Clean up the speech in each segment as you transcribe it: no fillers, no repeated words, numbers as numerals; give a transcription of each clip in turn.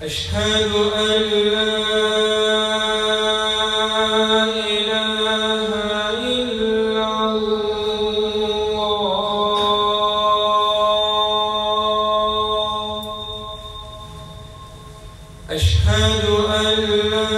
أشهد أن لا إله إلا الله. أشهد أن لا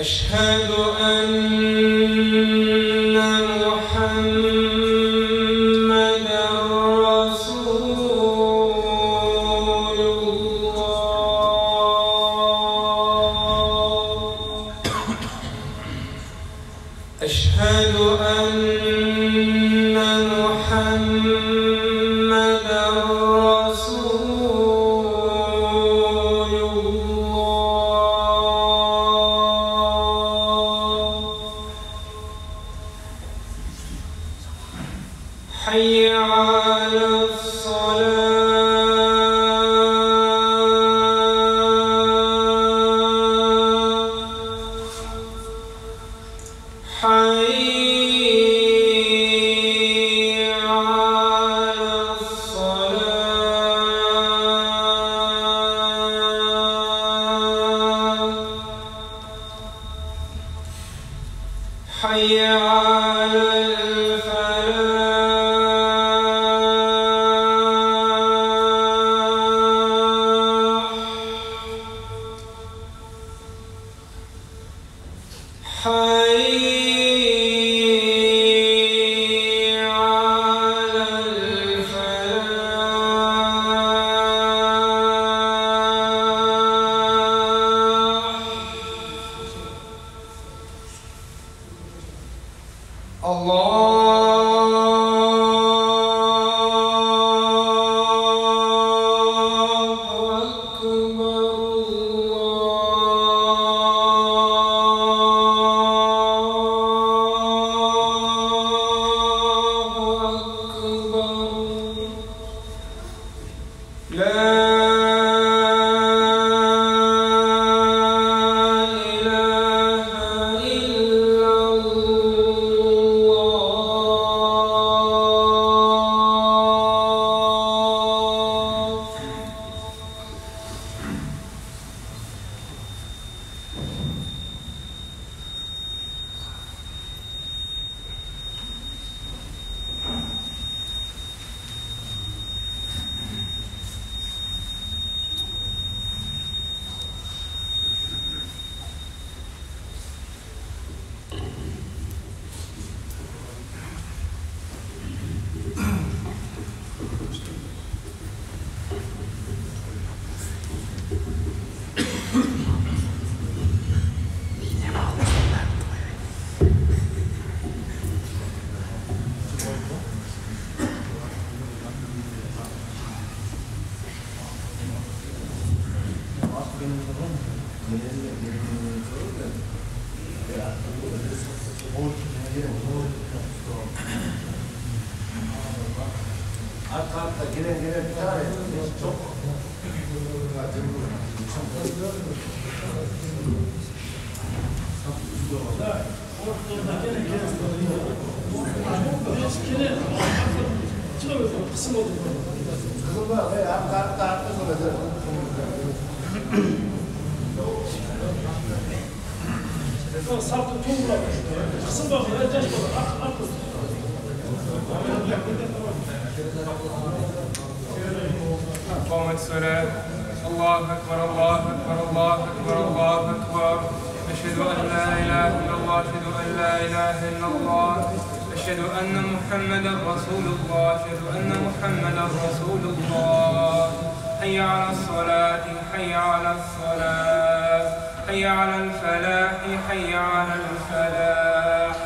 أشهد أن محمدًا رسول الله. أشهد أن محمدًا رسول الله. حي على الصلاة. حي على الصلاة. حي على قامت الصلاة. الله أكبر الله أكبر الله أكبر الله أكبر. أشهد أن لا إله إلا الله. أشهد أن لا إله إلا الله. أشهد أن محمدا رسول الله أشهد أن محمدا رسول الله. حي على الصلاة حي على الصلاة حي على الفلاح حي على الفلاح.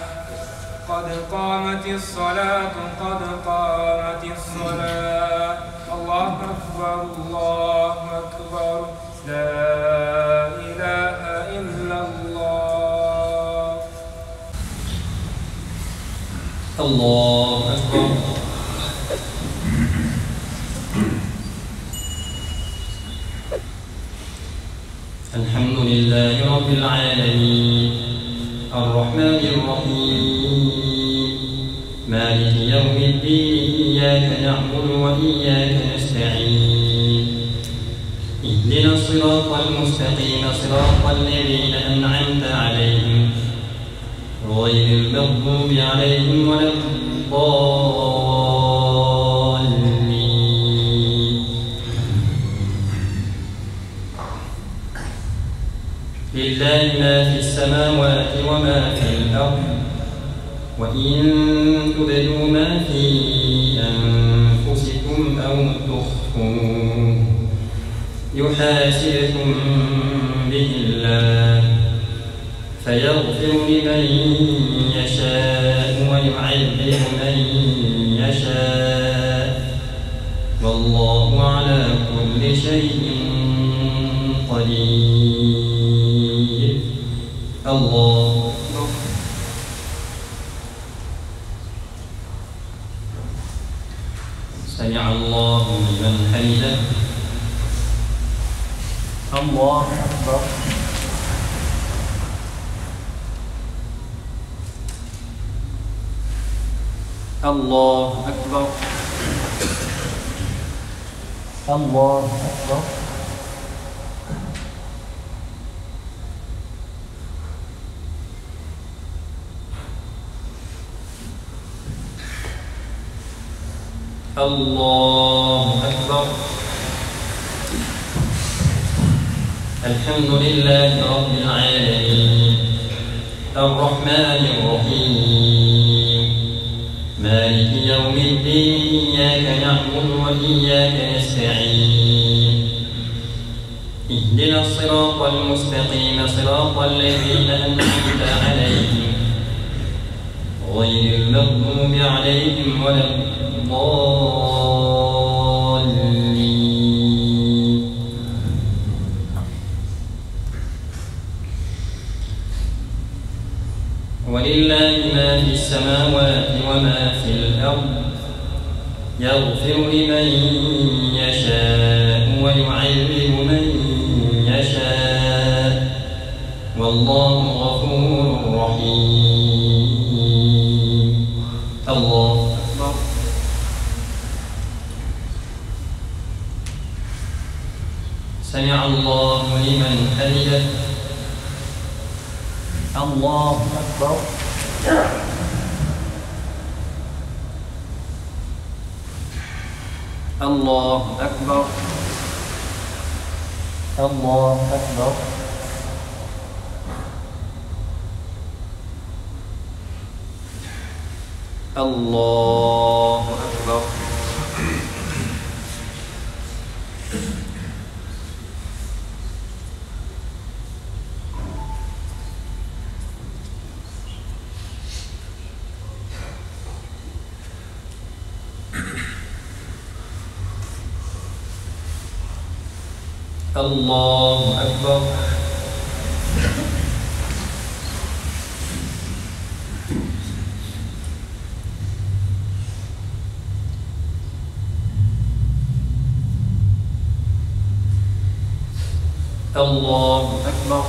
قد قامت الصلاة قد قامت الصلاة. الله أكبر الله أكبر لا إله إلا الله. الله أكبر. الحمد لله رب العالمين الرحمن الرحيم مالك يوم الدين إياك نعبد وإياك نستعين اهدنا الصراط المستقيم صراط الذين أنعمت عليهم غير المغضوب عليهم ولا الضالين. لله ما في السماوات وما في الأرض وإن تبدوا ما في أنفسكم أو تخفوه يحاسبكم به الله فيغفر لمن يشاء ويعذب من يشاء والله على كل شيء قدير. الله سمع الله لمن حمده. الله أكبر. الله أكبر. الله أكبر. الله أكبر. الحمد لله رب العالمين الرحمن الرحيم مالك يوم الدين إياك نعبد وإياك نستعين اهدنا الصراط المستقيم صراط الذين أنعمت عليهم غير المغضوب عليهم ولا الضالين. ولله ما في السماوات وما في الأرض يغفر لمن يشاء ويعذب من يشاء والله غفور رحيم. الله أكبر. سمع الله لمن حمده. الله أكبر. الله أكبر. الله أكبر. الله أكبر. الله أكبر. الله أكبر.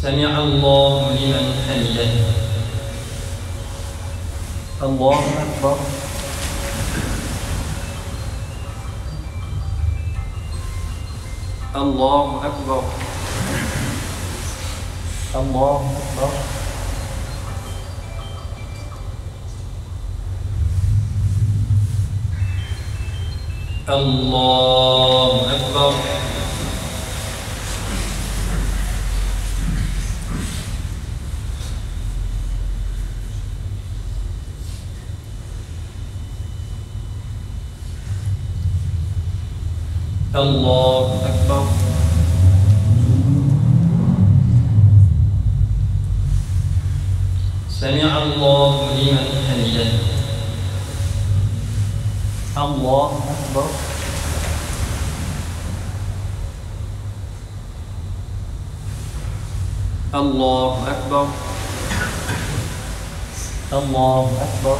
سمع الله لمن حمده. الله أكبر. الله أكبر. الله أكبر. الله أكبر. الله أكبر. سمع الله لمن حمده. الله أكبر. الله أكبر. الله أكبر.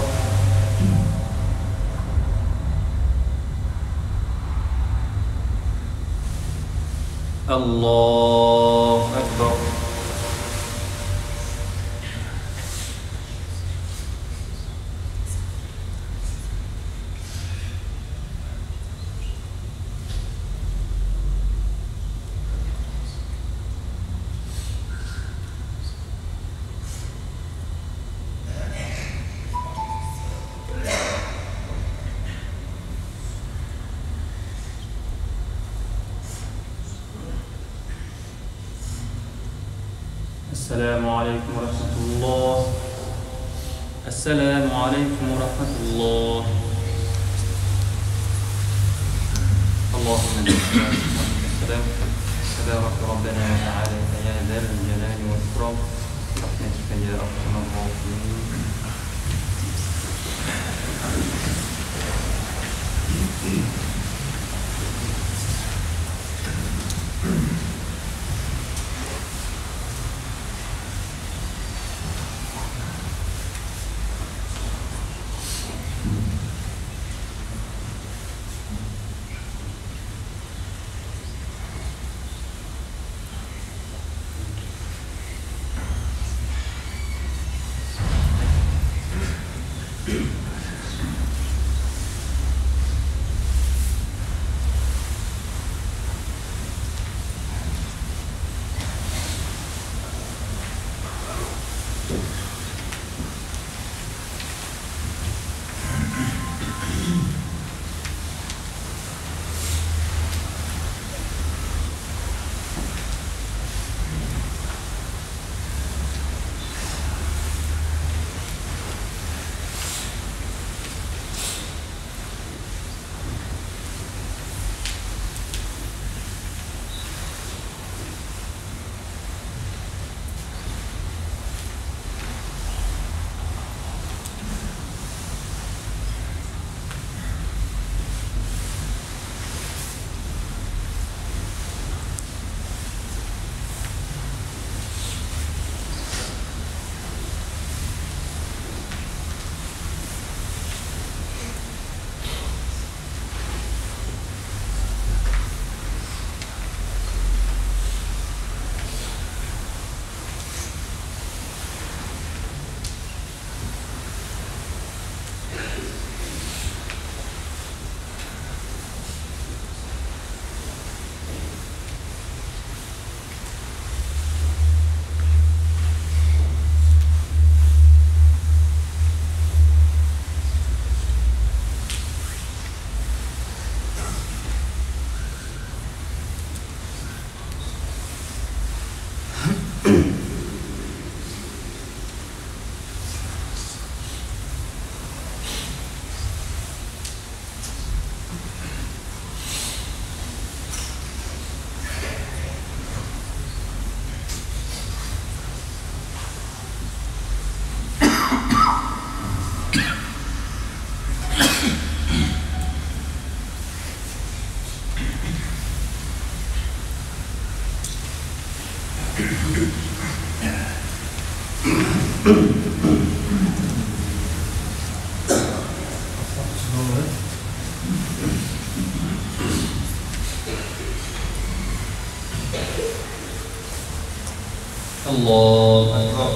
الله أكبر. السلام عليكم ورحمة الله. السلام عليكم ورحمة الله. اللهم السلام. تبارك ربنا وتعالى يا ذا الجلال والإكرام برحمتك يا أرحم الراحمين. الله أكبر.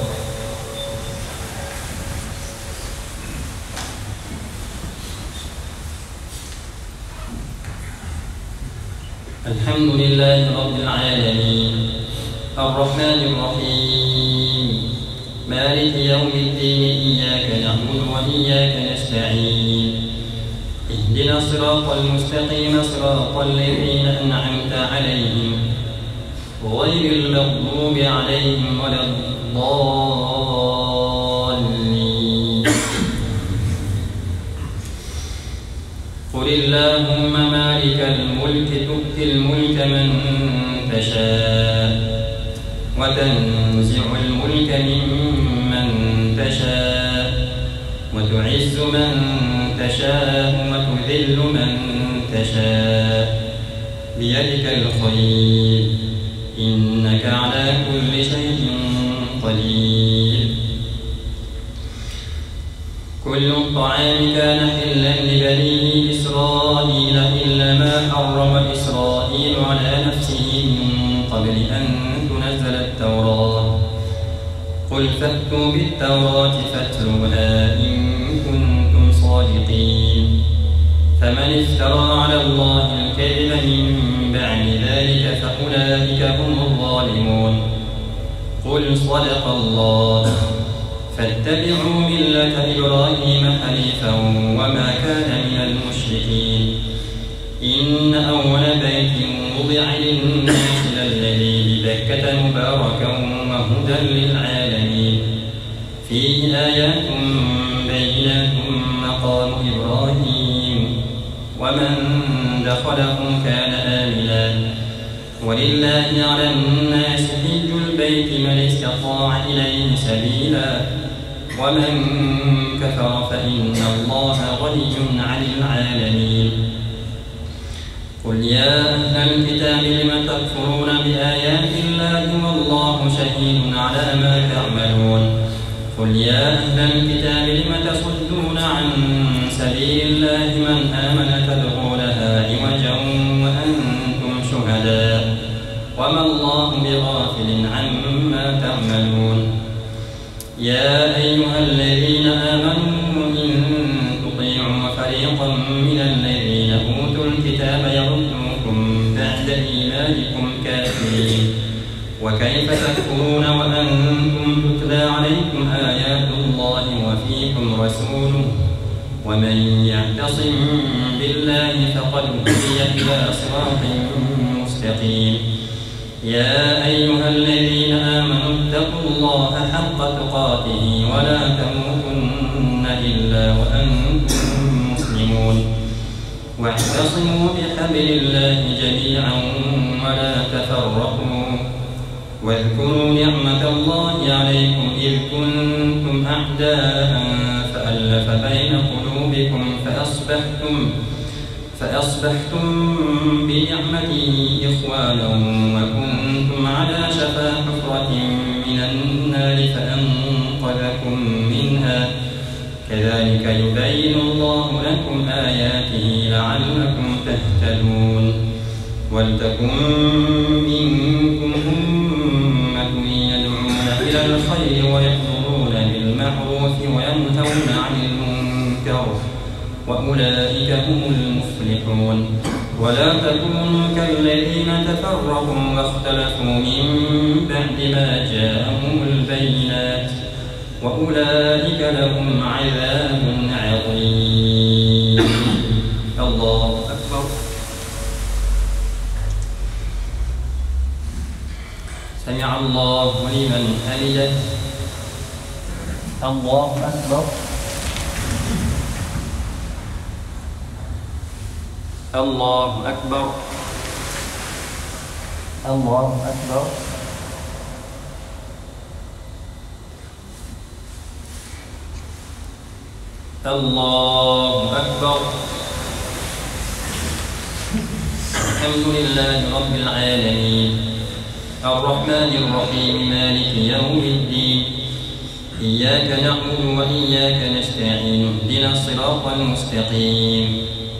الحمد لله رب العالمين الرحمن الرحيم مالك يوم الدين إياك نعبد وإياك نستعين اهدنا الصراط المستقيم صراط الذين أنعمت عليهم غير المغضوب عليهم ولا الضالين. قل اللهم مالك الملك تؤتي الملك من تشاء وتنزع الملك ممن تشاء وتعز من تشاء وتذل من تشاء بيدك الخير إنك على كل شيء قدير. كل الطعام كان حلا لبني إسرائيل إلا ما حرم إسرائيل على نفسه من قبل أن تنزل التوراة قل فأتوا بالتوراة فاتلوها إن كنتم صادقين. فمن افترى على الله الكذب من بعد ذلك فأولئك هم الظالمون. قل صدق الله فاتبعوا ملة إبراهيم حنيفا وما كان من المشركين. إن أول بيت وضع للناس للذي ببكة مباركا وهدى للعالمين فيه آيات بينات مقام إبراهيم ومن دخله كان آمنا ولله على الناس حج البيت من استطاع إليه سبيلا ومن كفر فإن الله غني عن العالمين. قل يا أهل الكتاب لم تكفرون بآيات الله والله شهيد على ما تعملون. قل يا أهل الكتاب لم تصدون عن سبيل الله من آمن تبغونها عوجا وأنتم شهداء وما الله بغافل عما تعملون. يا أيها الذين آمنوا إن تطيعوا فريقا من الذين أوتوا الكتاب يردوكم بعد إيمانكم كافرين وكيف تكفرون وأنتم تتلى عليكم آيات الله وفيكم رسوله ومن يعتصم بالله فقد هدي إلى صراط مستقيم. يا أيها الذين آمنوا اتقوا الله حق تقاته ولا تموتن إلا وأنتم مسلمون واعتصموا بحبل الله جميعا ولا تفرقوا واذكروا نعمة الله عليكم إذ كنتم أعداء فألف بين قلوبكم فأصبحتم بنعمته إخوانا وكنتم على شفا حفرة من النار فأنقذكم منها كذلك يبين الله لكم آياته لعلكم تهتدون. ولتكن منكم أمة يدعون إلى الخير ويأمرون بالمعروف وينهون عن المنكر وأولئك هم المفلحون. ولا تكونوا كالذين تفرقوا واختلفوا من بعد ما جاءهم البينات وأولئك لهم عذاب عظيم. الله أكبر. سمع الله لمن حمده. الله أكبر. الله أكبر. الله أكبر. الله أكبر. الحمد لله رب العالمين الرحمن الرحيم مالك يوم الدين إياك نعبد وإياك نستعين اهدنا الصراط المستقيم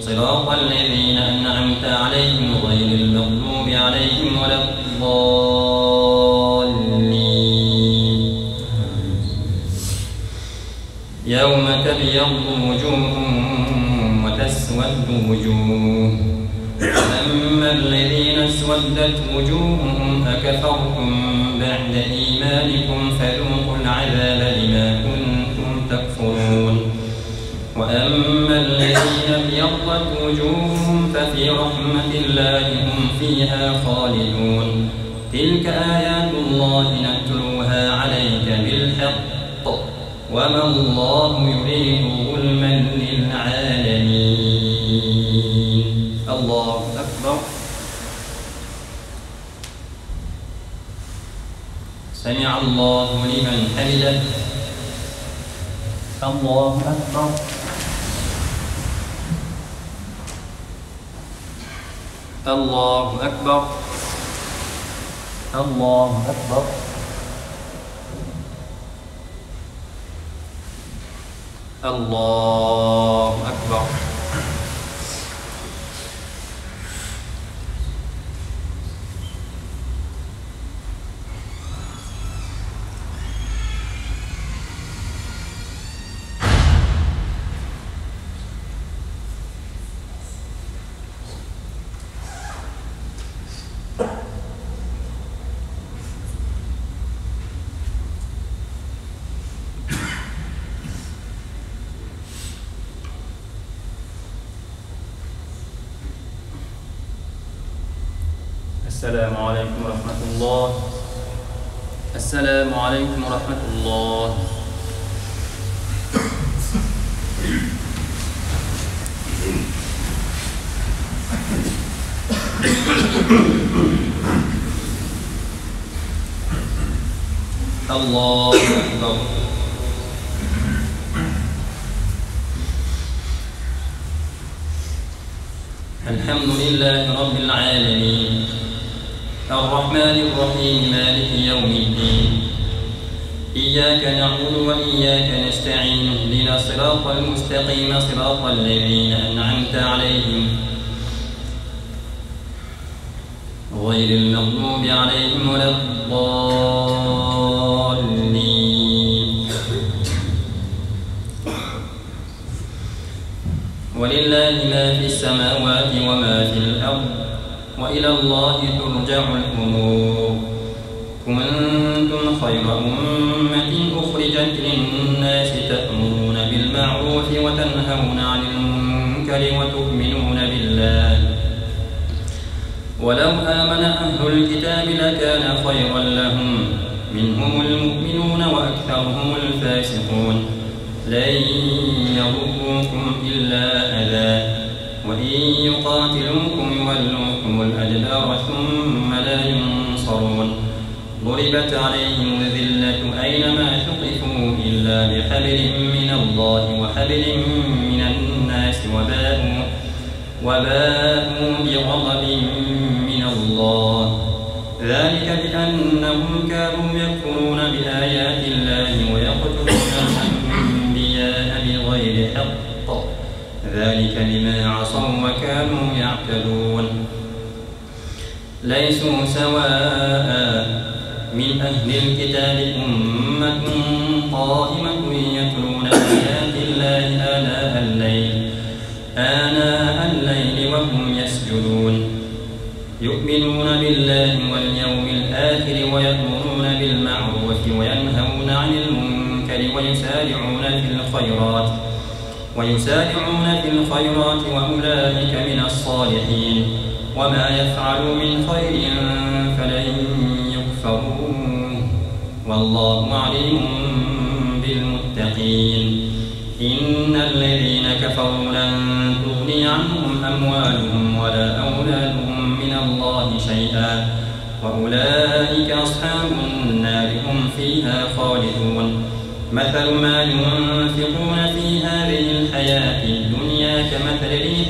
صراط الذين أنعمت عليهم غير المغضوب عليهم ولا الضالين. يوم تبيض وجوه وتسود وجوه فأما الذين اسودت وجوههم أكفرتم بعد إيمانكم فذوقوا العذاب بما كنتم تكفرون. وأما الذين ابيضت وجوههم ففي رحمة الله هم فيها خالدون. تلك آيات الله نتلوها عليك بالحق وما الله يريد ظلما للعالمين. سمع الله لمن حمده. الله أكبر. الله أكبر. الله أكبر. الله أكبر. السلام عليكم ورحمة الله. السلام عليكم ورحمة الله. الله أكبر. الحمد لله رب العالمين الرحمن الرحيم مالك يوم الدين إياك نعبد وإياك نستعين اهدنا الصراط المستقيم صراط الذين أنعمت عليهم غير المغضوب عليهم ولا الضالين. ولله ما في السماوات وما في الأرض وإلى الله ترجع الأمور. كنتم خير أمة أخرجت للناس تأمرون بالمعروف وتنهون عن المنكر وتؤمنون بالله. ولو آمن أهل الكتاب لكان خيرا لهم منهم المؤمنون وأكثرهم الفاسقون. لن يضروكم إلا أذى وإن يقاتلوكم يولوكم الأدبار ثم لا ينصرون. ضربت عليهم الذلة أينما ثقفوا إلا بحبل من الله وحبل من الناس وباءوا بغضب من الله. ذلك بأنهم كانوا يكفرون بآيات الله ويقتلون الأنبياء بغير حق. ذلك بما عصوا وكانوا يعتدون. ليسوا سواء من أهل الكتاب أمة قائمة يتلون آيات الله آناء الليل وهم يسجدون. يؤمنون بالله واليوم الآخر ويأمرون بالمعروف وينهون عن المنكر ويسارعون في الخيرات وأولئك من الصالحين. وما يفعلوا من خير فلن يكفروه والله عليم بالمتقين. إن الذين كفروا لن تغني عنهم أموالهم ولا أولادهم من الله شيئا وأولئك أصحاب النار هم فيها خالدون. مثل ما ينفقون في هذه الحياة الدنيا كمثل ريح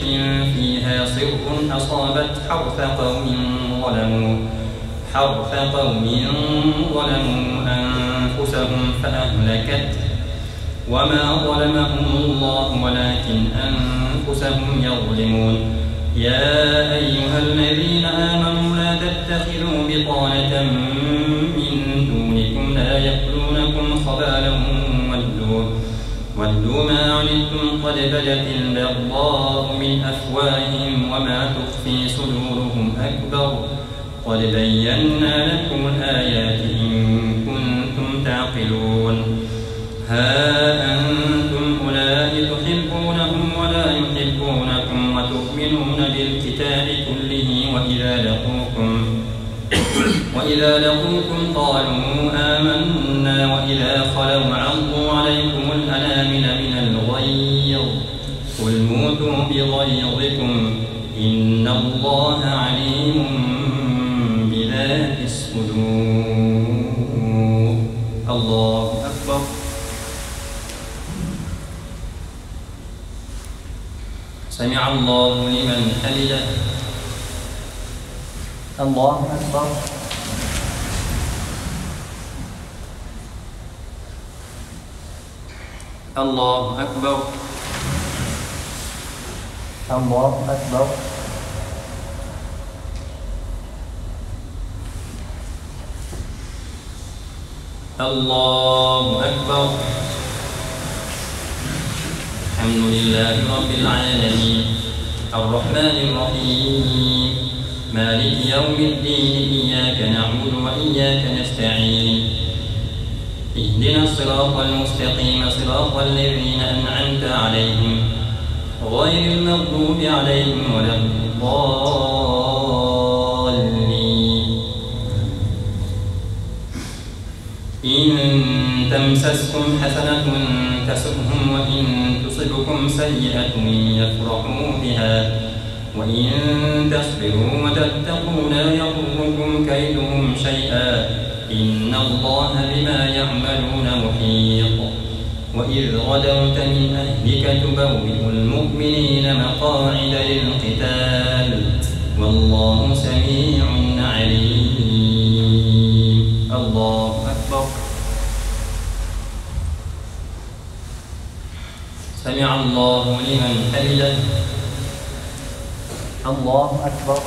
فيها صر أصابت حرث قوم ظلموا أنفسهم فأهلكت وما ظلمهم الله ولكن أنفسهم يظلمون. يا أيها الذين آمنوا لا تتخذوا بطانة من دونكم لا يأكلونكم خبالا ودوا ما عنتم قد بدت البغضاء من أفواههم وما تخفي صدورهم أكبر. قد بينا لكم الآيات إن كنتم تعقلون. ها أنتم أولئك تحبونهم ولا يحبونكم وتؤمنون بالكتاب كله وإذا لقوكم قالوا آمنا وإذا خلوا عضوا عليكم الأنامل من الغيظ قل موتوا بغيظكم إن الله عليم بذات ما في الصدور. الله أكبر. سمع الله لمن حمده. الله أكبر. الله أكبر. الله أكبر. الله أكبر. الحمد لله رب العالمين الرحمن الرحيم مالك يوم الدين إياك نعبد وإياك نستعين اهدنا الصراط المستقيم صراط الذين أنعمت عليهم غير المغضوب عليهم ولا الضالين. إن تمسسكم حسنة تسؤهم وإن تصبكم سيئة يفرحوا بها وإن تصبروا وتتقوا لا يضركم كيدهم شيئا إن الله بما يعملون محيط. وإذ غدوت من أهلك تبوئ المؤمنين مقاعد للقتال والله سميع عليم. الله أكبر. سمع الله لمن حمده. الله أكبر.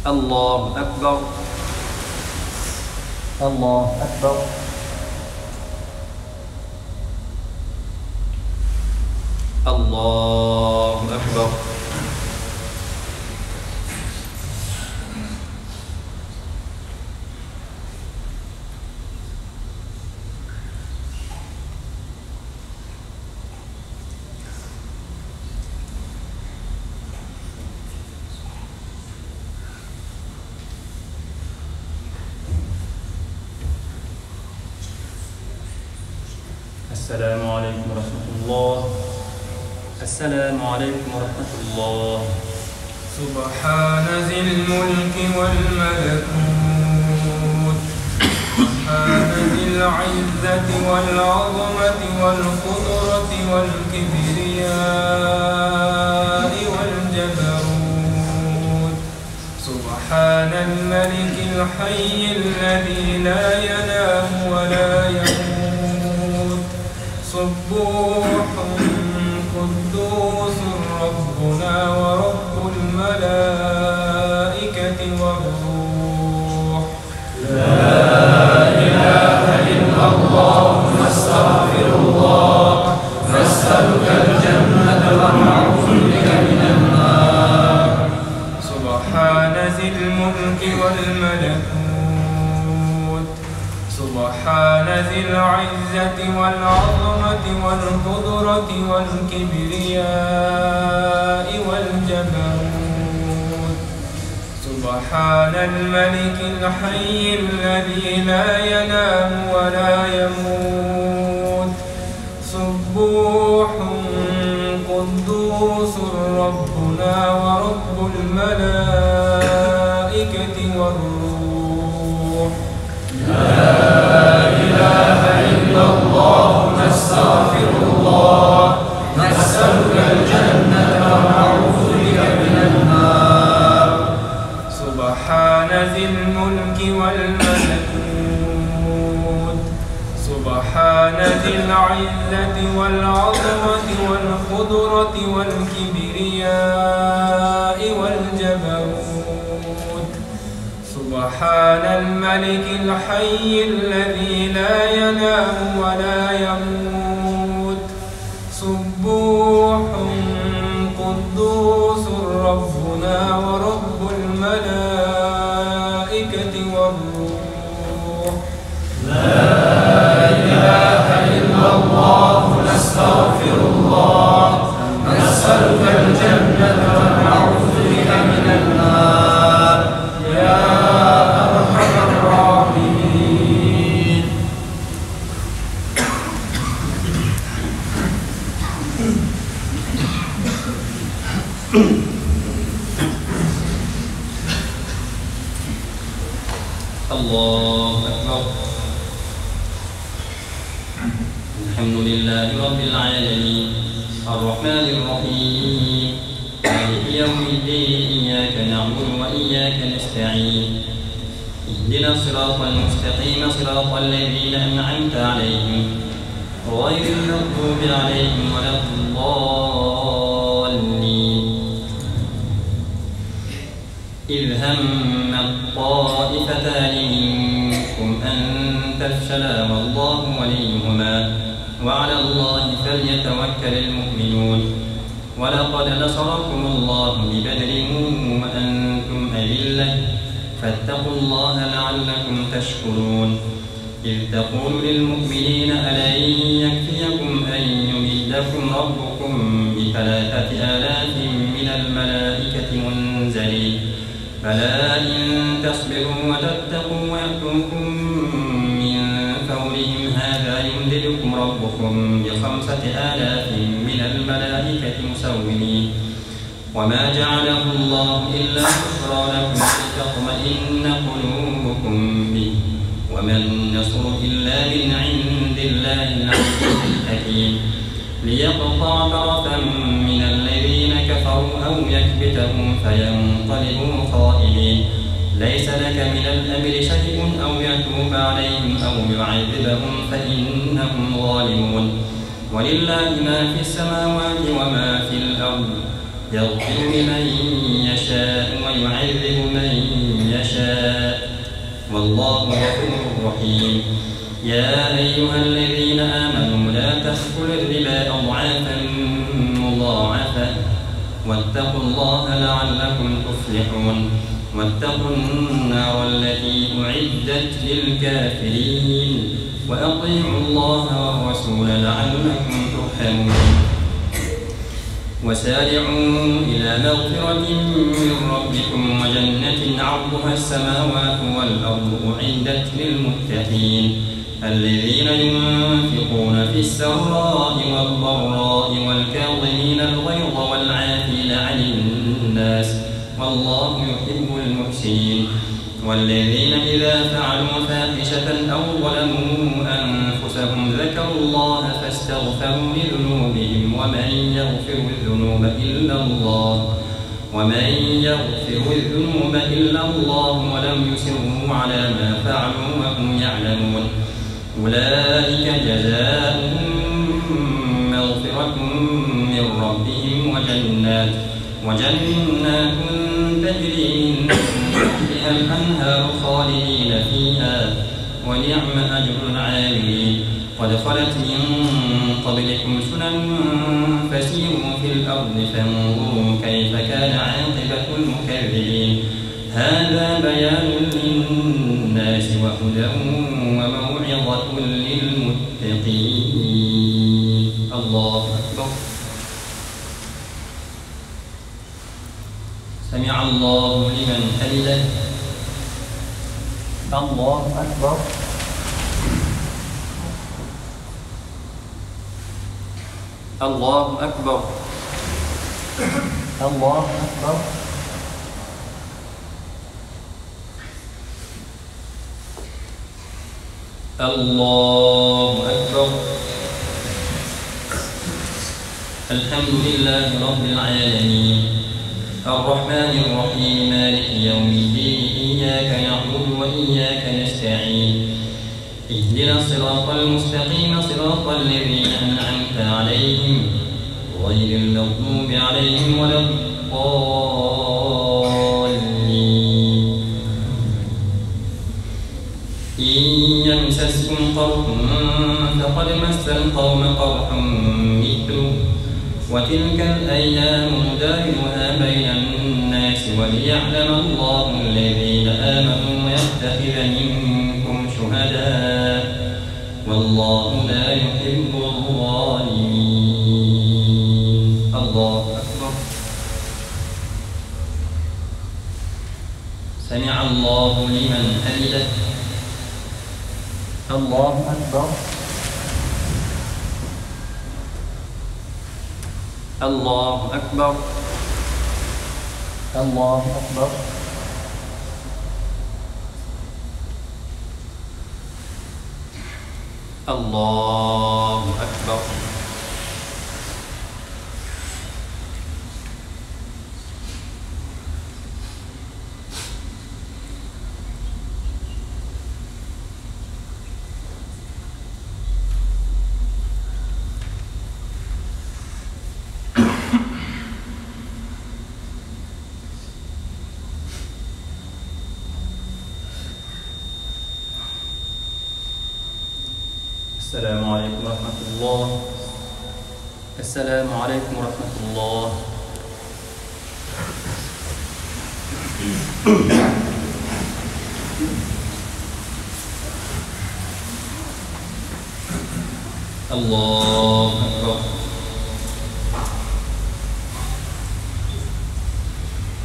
الله أكبر. الله أكبر. الله أكبر. السلام عليكم ورحمة الله. السلام عليكم ورحمة الله. سبحان ذي الملك والملكوت سبحان ذي العزة والعظمة والقدرة والكبرياء والجبروت سبحان الملك الحي الذي لا ينام ولا يموت سبوح قدوس ربنا ورب الملائكة والروح. لا إله إلا الله نستغفر الله نسألك الجنة ونعوذ بك من النار. سبحان ذي الملك والملكوت سبحان ذي العزة والعظمة والقدرة والكبرياء والجبروت سبحان الملك الحي الذي لا ينام ولا يموت سبوح قدوس ربنا ورب الملائكة والروح. لا إله إلا الله نستغفر الله نسألك الجنة ونعوذ بك من النار. سبحان ذي الملك والملكوت سبحان ذي العزة والعظمة والقدرة والكبرياء والجبروت سبحان الملك الحي الذي لا ينام ولا يموت سبوح قدوس ربنا ورب الملائكة والروح. لا إله إلا الله نستغفر الله نسألك الجنة ونعوذ بك من النار يا أرحم الراحمين. الله أكبر. الحمد لله رب العالمين الرحمن الرحيم مالك يوم الدين إياك نعبد وإياك نستعين اهدنا الصراط المستقيم صراط الذين أنعمت عليهم غير المغضوب عليهم ولا الضالين. إذ هم الطائفتان منكم أن تفشلا والله وليهما وعلى الله فليتوكل المؤمنون. ولقد نصركم الله ببدر وأنتم أذلة فاتقوا الله لعلكم تشكرون. إذ تقول للمؤمنين ألن يكفيكم أن يمدكم ربكم ب3,000 من الملائكة منزلين فلا إن تصبروا وتتقوا ويأتوكم من فورهم هذا يمددكم ربكم ب5,000 من الملائكة مسومين. وما جعله الله إلا بشرى لكم لتطمئن قلوبكم به وما النصر إلا من عند الله العزيز الحكيم ليقطع طرفا من الذين كفروا أو يكبتهم فينقلبوا خائبين. ليس لك من الأمر شيء أو يتوب عليهم أو يعذبهم فإنهم ظالمون. ولله ما في السماوات وما في الأرض يغفر لمن يشاء ويعذب من يشاء والله غفور رحيم. يا أيها الذين آمنوا لا تأكلوا الربا أضعافا مضاعفة واتقوا الله لعلكم تفلحون. واتقوا النار التي أعدت للكافرين وأطيعوا الله والرسول لعلكم ترحمون. وسارعوا إلى مغفرة من ربكم وجنة عرضها السماوات والأرض أعدت للمتقين الذين ينفقون في السراء والضراء والكاظمين الغيظ والعافين عن الناس والله يحب المحسنين. والذين إذا فعلوا فاحشة أو ظلموا أنفسهم ذكروا الله فاستغفروا لذنوبهم ومن يغفر الذنوب إلا الله ولم يصروا على ما فعلوا وهم يعلمون أولئك جزاؤهم مغفرة من ربهم وجنات تجري من تحتها الأنهار خالدين فيها ونعم أجر العاملين. قد خلت من قبلكم سنن فسيروا في الأرض فانظروا كيف كان عاقبة المكذبين. هذا بيان للناس وهدى وموعظة للمتقين. الله أكبر. سمع الله لمن حمده. الله أكبر. الله أكبر. الله أكبر. الله أكبر. الحمد لله رب العالمين الرحمن الرحيم مالك يوم الدين إياك نعبد وإياك نستعين اهدنا الصراط المستقيم صراط الذين أنعمت عليهم غير المغضوب عليهم ولا الضالين. إن يمسسكم قرح فقد مس القوم قرح مثله وتلك الأيام نداولها بين الناس وليعلم الله الذين آمنوا ويتخذ منكم شهداء والله لا يحب الظالمين. الله أكبر. سمع الله لمن حمده. الله أكبر. الله أكبر. الله أكبر. الله أكبر. السلام عليكم ورحمة الله. السلام عليكم ورحمة الله. الله أكبر.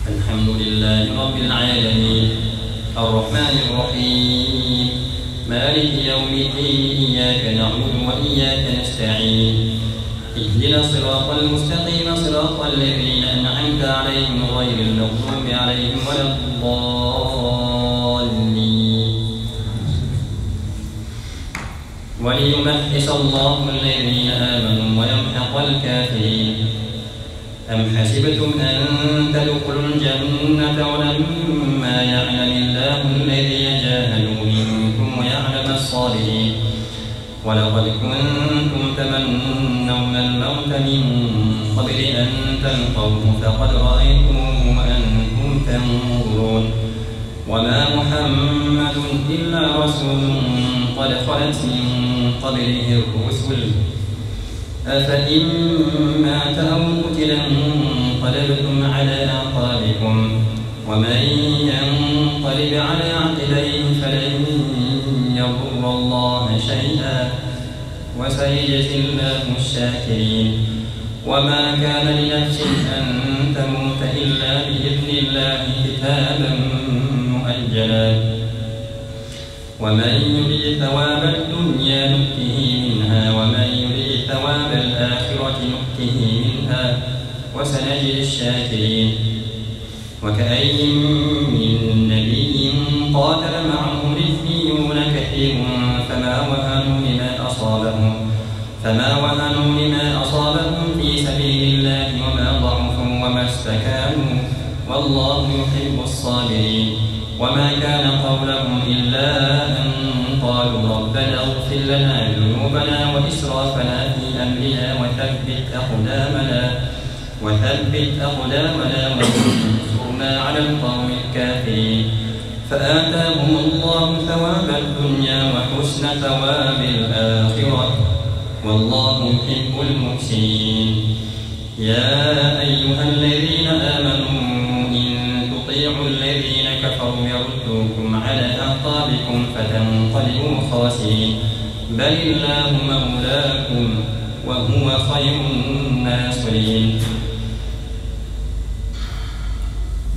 الحمد لله رب العالمين الرحمن الرحيم مالك يوم الدين إياك نعبد وإياك نستعين اهدنا الصراط المستقيم صراط الذين أنعمت عليهم غير المغضوب عليهم ولا الضالين وليمحص الله الذين آمنوا ويمحق الكافرين. أم حسبتم أن تدخلوا الجنة ولما يعلم الله الذين جاهدوا منكم ويعلم الصابرين ولقد كنتم تمنون الموت من قبل أن تلقوه فقد رأيتموه وأنتم تنظرون وما محمد إلا رسول قد خلت من قبله الرسل أفإن مات أو قتل انقلبتم على أعقابكم ومن ينقلب على عقبيه فلن يضر الله شيئا وسيجزي الله الشاكرين. وما كان لنفس أن تموت إلا بإذن الله كتابا مؤجلا ومن يريد ثواب الدنيا نؤته منها ومن يريد ثواب الآخرة نؤته منها وسنجزي الشاكرين. وكأي من نبي قاتل معه ربيون كثير فما وهنوا لما أصابهم في سبيل الله وما ضعفوا وما استكانوا والله يحب الصابرين. وما كان قولهم إلا أن قالوا ربنا اغفر لنا ذنوبنا وإسرافنا في أمرنا وثبت أقدامنا وانصرنا على القوم الكافرين. فآتاهم الله ثواب الدنيا وحسن ثواب الآخرة والله يحب المحسنين. يا أيها الذين آمنوا إن تطيعوا الذين كفروا يردوكم على أعقابكم فتنقلبوا خاسرين بل الله مولاكم وهو خير الناصرين.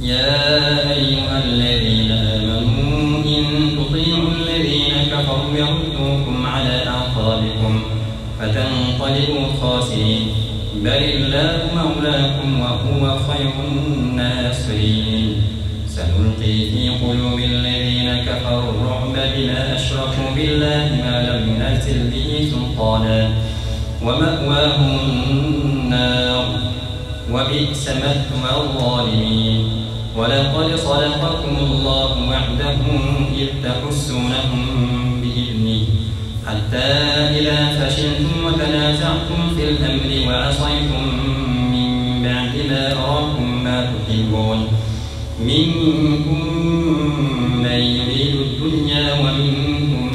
يا أيها الذين آمنوا إن تطيعوا الذين كفروا يردوكم على أعقابكم فتنقلبوا خاسرين بل الله مولاكم وهو خير الناصرين. سنلقي في قلوب الذين كفروا الرعب بما أشركوا بالله ما لم ينزل به سلطانا ومأواهم النار وبئس مثوى الظالمين. ولقد صدقكم الله وعده إذ تحسونهم بإذنه حتى إذا فشلتم وتنازعتم في الأمر وعصيتم من بعد ما أراكم ما تحبون منكم من يريد الدنيا ومنكم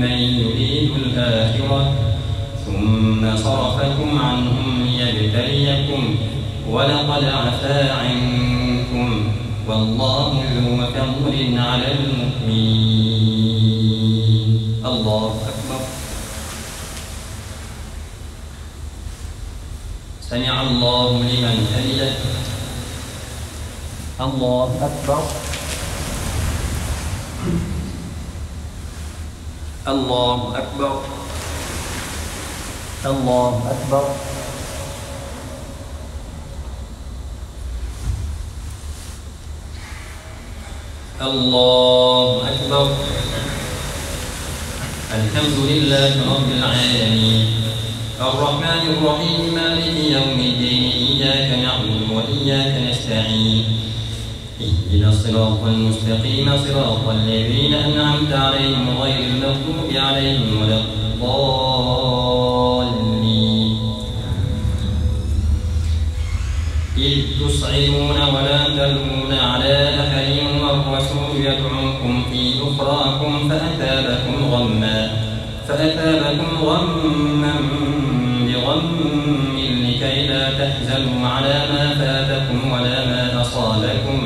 من يريد الآخرة ثم صرفكم عنهم ليبتليكم ولقد عفا عنكم والله ذو فضل على المؤمنين. الله أكبر. سمع الله لمن حمده. الله أكبر. الله أكبر. الله أكبر. الله أكبر. الحمد لله رب العالمين الرحمن الرحيم مالك يوم الدين إياك نعبد وإياك نستعين اهدنا الصراط المستقيم صراط الذين أنعمت عليهم غير المغضوب عليهم ولا الضالين إذ تصعدون ولا تلوون على أحد والرسول يدعوكم في أخراكم فأثابكم غما بغم لكي لا تحزنوا على ما فاتكم ولا ما أصابكم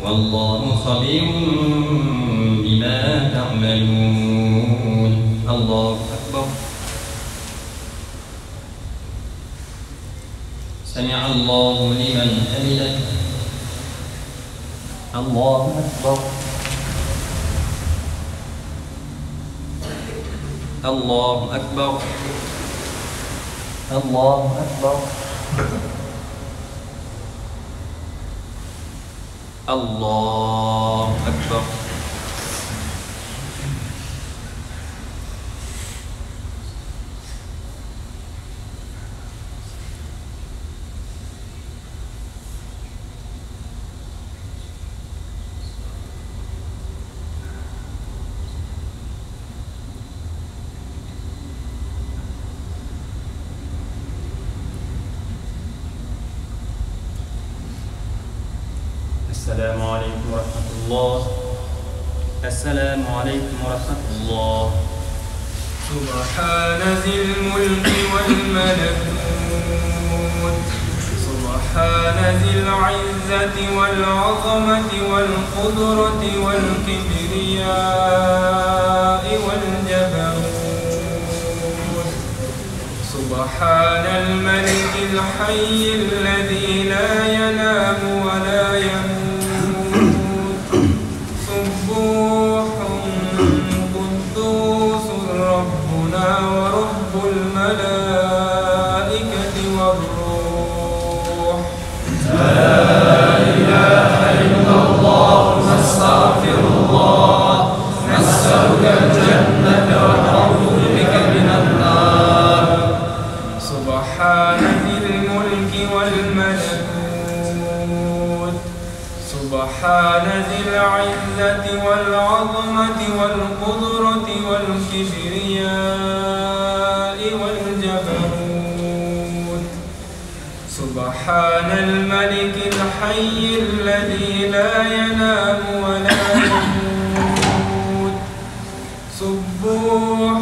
والله خبير بما تعملون. الله أكبر. سمع الله لمن حمده. الله أكبر. الله أكبر. الله أكبر. الله أكبر. السلام عليكم ورحمة الله. السلام عليكم ورحمة الله. سبحان ذي الملك والملكوت سبحان ذي العزة والعظمة والقدرة والكبرياء والجبروت سبحان الملك الحي الذي لا ينام ولا يموت سبوح قدوس ربنا ورب الملائكة والروح. لا إله إلا الله نستغفر الله نسألك الجنة ونعوذ بك من النار. سبحان ذي الملك والملكوت سبحان ذي العزة والعظمة والقدرة والكبرياء والجبروت سبحان الملك الحي الذي لا ينام ولا يموت سبوح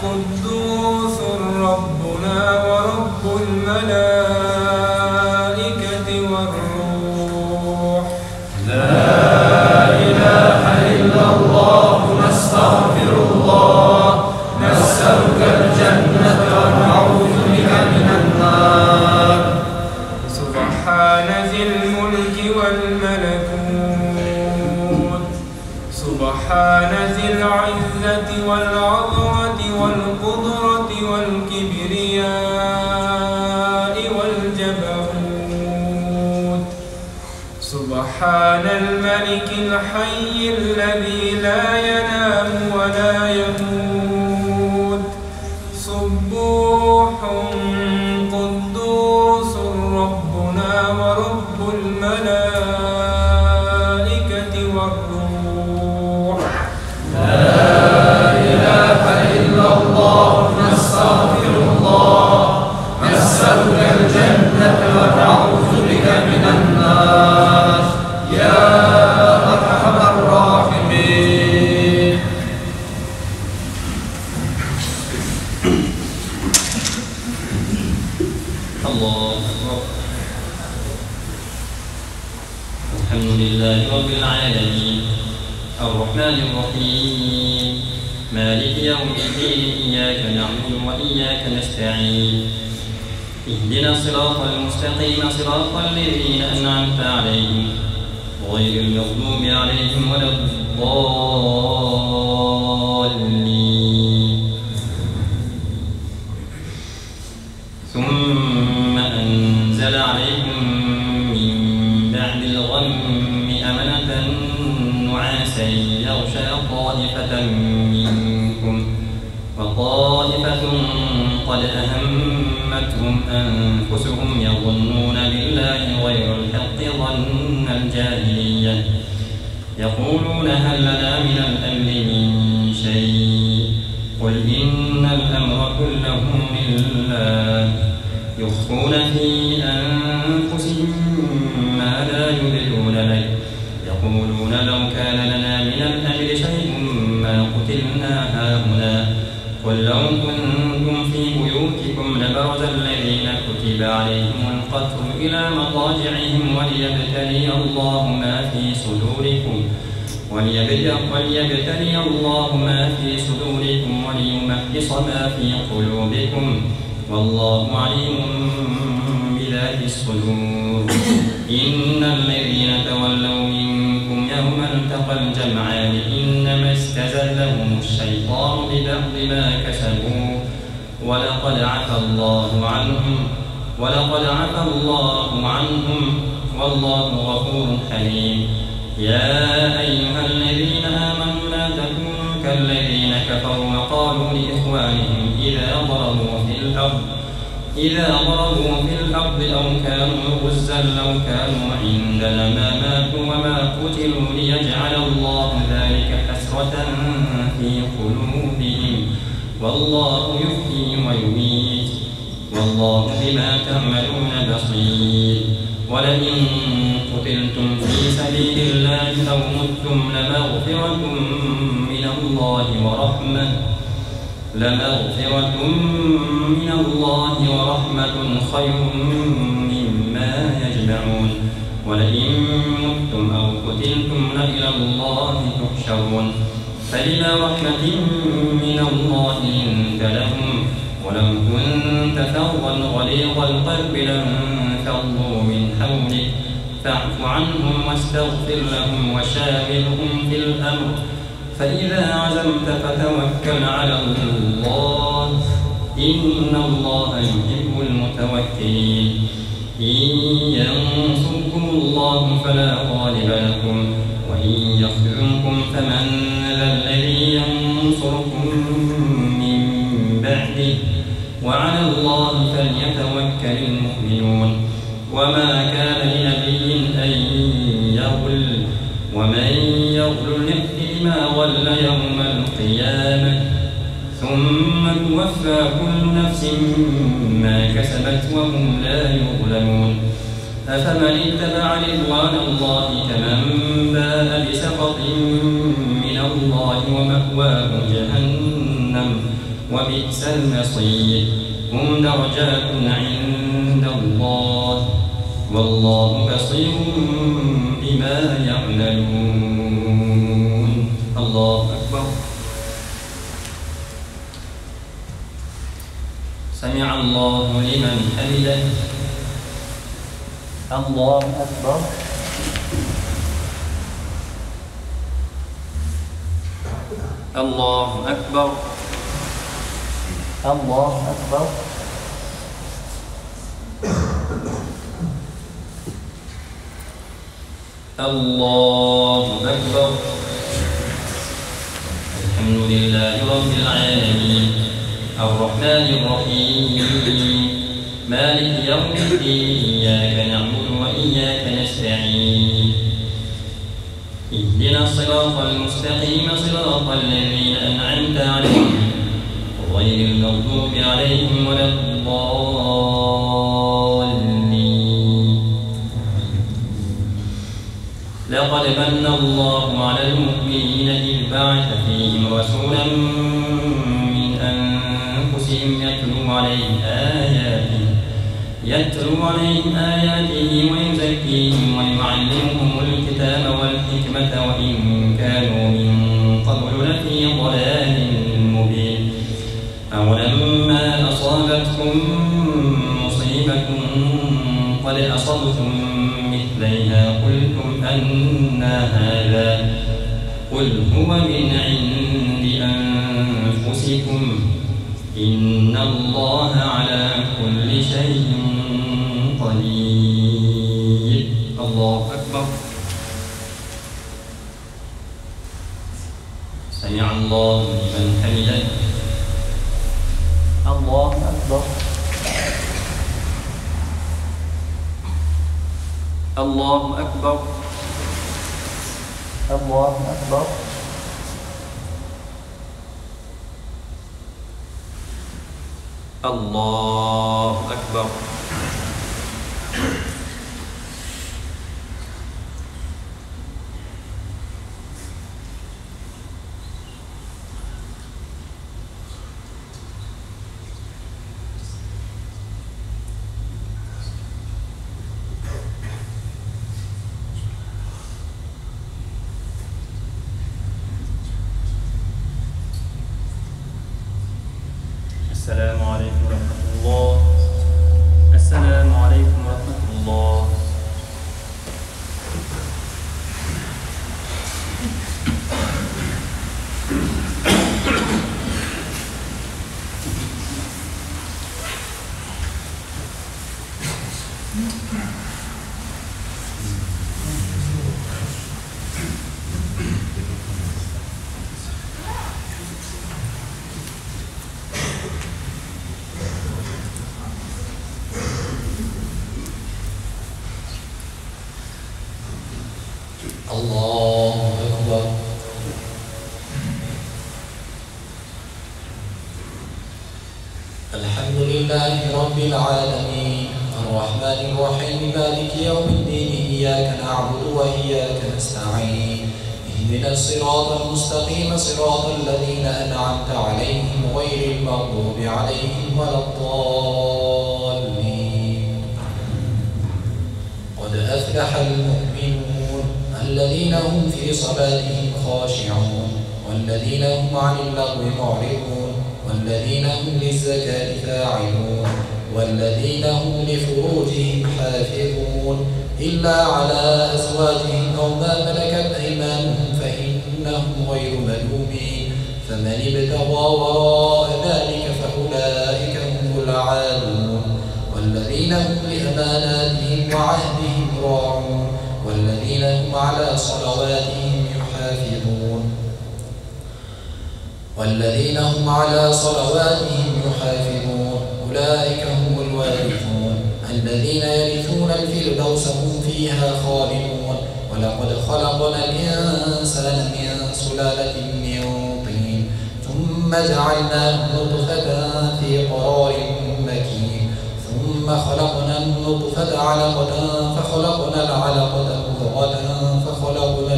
قدوس ربنا ورب الملائكة والروح. لا إله إلا الله نستغفر الله نسألك الجنة ونعوذ بك من النار. سبحان ذي الملك والملكوت سبحان ذي العزة والعظمة والقدرة والكبرياء والجبروت سبحان الملك الحي الذي لا ينام ولا يموت سبوح قدوس ربنا ورب الملائكة والروح. لا إله إلا الله نستغفر الله نسألك الجنة ونعوذ بك من النار يا أرحم الراحمين. الله أكبر. الحمد لله رب العالمين الرحمن الرحيم مالك يوم الدين إياك نعبد وإياك نستعين اهدنا الصراط المستقيم صراط الذين أنعمت عليهم غير المغضوب عليهم ولا الضالين. ثم أنزل عليكم من بعد الغم أمنة نعاسا يغشى طائفة منكم رأفة قد أهمتهم أنفسهم يظنون بالله غير الحق ظن الجاهلية يقولون هل لنا من الأمر من شيء قل إن الأمر كله لله يخفون في أنفسهم ما لا يبدون لك يقولون لو كان لنا من الأمر شيء ما قتلنا هاهنا قل لو كنتم في بيوتكم لبرز الذين كتب عليهم القتل إلى مضاجعهم وليبتلي الله ما في صدوركم وليمحص ما في قلوبكم والله عليم بذات الصدور إن الذين تولوا منكم يوم التقى الجمعان إنما استزلهم الشيطان ببعض ما كسبوا ولقد عفى الله عنهم والله غفور حليم يا أيها الذين آمنوا لا تكونوا كالذين كفروا وقالوا لإخوانهم إذا ضربوا في الأرض أو كانوا غزا لو كانوا عندنا ما ماتوا وما قتلوا ليجعل الله ذلك حسرة في قلوبهم والله يحيي ويميت والله بما تعملون بصير ولئن قتلتم في سبيل الله أو متم لمغفرة من الله ورحمة خير مما يجمعون ولئن متم أو قتلتم لإلى الله تحشرون فبما رحمة من الله لنت لهم ولو كنت فظا غليظ القلب لانفضوا من حولك فاعف عنهم واستغفر لهم وشاورهم في الأمر فإذا عزمت فتوكل على الله إن الله يحب المتوكلين إن ينصركم الله فلا غالب لكم وإن يخذلكم فمن ذا الذي ينصركم من بعده وعلى الله فليتوكل المؤمنون وما كان لنبي أن يغل ومن يغل يأت بما غل يوم القيامة ثم توفى كل نفس ما كسبت وهم لا يظلمون أفمن اتبع رضوان الله كمن باء بسخط من الله ومأواه جهنم وبئس المصير هم درجات عند الله والله بصير بما يعملون الله أكبر سمع الله لمن حمده الله أكبر الله أكبر الله أكبر الله أكبر الحمد لله رب العالمين الرحمن الرحيم مالك يوم الدين إياك نعبد وإياك نستعين اهدنا الصراط المستقيم صراط الذين أنعمت عليهم غير المغضوب عليهم ولا الضالين لقد من الله على المؤمنين إذ بعث فيهم رسولا من أنفسهم يتلو عليهم آياته ويزكيهم ويعلمهم الكتاب والحكمة وإن كانوا من قبل لفي ضلال مبين أولما أصابتكم مصيبة قد أصبتم مثليها قلتم أنى هذا قل هو من عند أنفسكم إن الله على كل شيء قدير الله أكبر سمع الله لمن حمده الله أكبر. الله أكبر. الله أكبر. الله أكبر. السلام عليكم ورحمة الله. السلام عليكم ورحمة الله. الله أكبر. الحمد لله رب العالمين الرحمن الرحيم مالك يوم الدين إياك نعبد وإياك نستعين اهدنا الصراط المستقيم صراط الذين أنعمت عليهم غير المغضوب عليهم ولا الضالين. قد أفلح المؤمنون الذين هم في صلاتهم خاشعون والذين هم عن اللغو معرضون والذين هم للزكاة فاعلون والذين هم لفروجهم حافظون إلا على أزواجهم أو ما ملكت أيمانهم فإنهم غير ملومين فمن ابتغى وراء ذلك فأولئك هم العادون والذين هم لأماناتهم وعهدهم راعون والذين هم على صلواتهم يحافظون أولئك هم الوارثون الذين يرثون الفردوس هم فيها خالدون. ولقد خلقنا الإنسان من سلالة من طين ثم جعلناه نطفة في قرار مكين ثم خلقنا النطفة علقة فخلقنا العلقة مضغة فخلقنا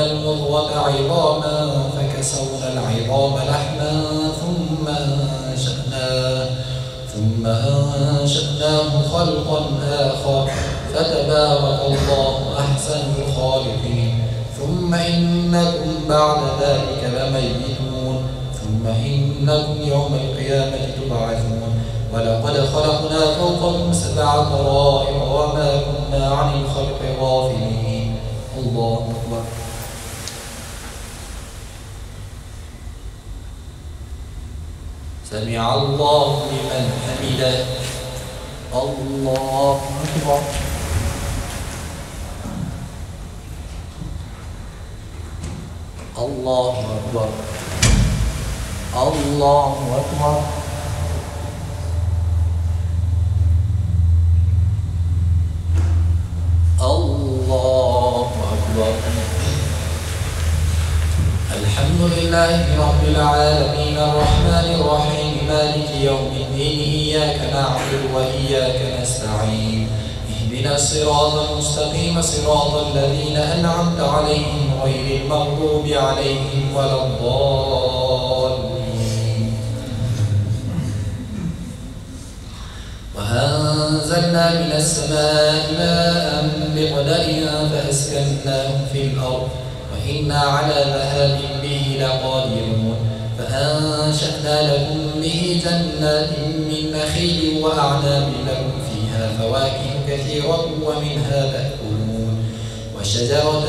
المضغة عظاما فكسونا العظام لحما ثم أنشأناه خلقا آخر فتبارك الله أحسن الخالقين. ثم إنكم بعد ذلك لميتون ثم إنكم يوم القيامة تبعثون. ولقد خلقنا فوقكم 7 طرائق وما كنا عن الخلق غافلين. الله أكبر. سمع الله لمن حمده. الله أكبر. الله أكبر. الله أكبر. الله أكبر. الحمد لله رب العالمين الرحمن الرحيم مالك يوم الدين إياك نعبد وإياك نستعين اهدنا الصراط المستقيم صراط الذين أنعمت عليهم غير المغضوب عليهم ولا الضالين. وأنزلنا من السماء ماء بقدر فأسكناه في الأرض وإنا على ذهاب به لقادرون. فأنشأنا لكم به جنات من نخيل وأعناب لكم فيها فواكه كثيرة ومنها تأكلون وشجرة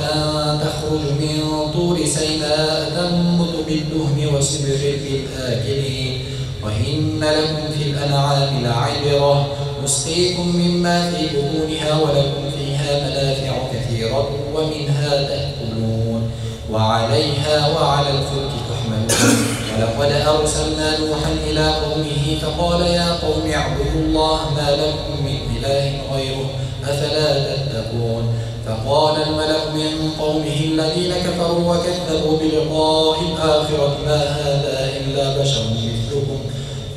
تخرج من طور سيناء تنبت بالدهن وصبر للآكلين. وإن لكم في الأنعام لعبرة نسقيكم مما في بطونها ولكم فيها منافع كثيرة ومنها تأكلون وعليها وعلى الفلك تحملون. ولقد أرسلنا نوحا إلى قومه فقال يا قوم اعبدوا الله ما لكم من إله غيره أفلا تتقون. فقال الملأ من قومه الذين كفروا وكذبوا بلقاء الآخرة ما هذا إلا بشر مثلكم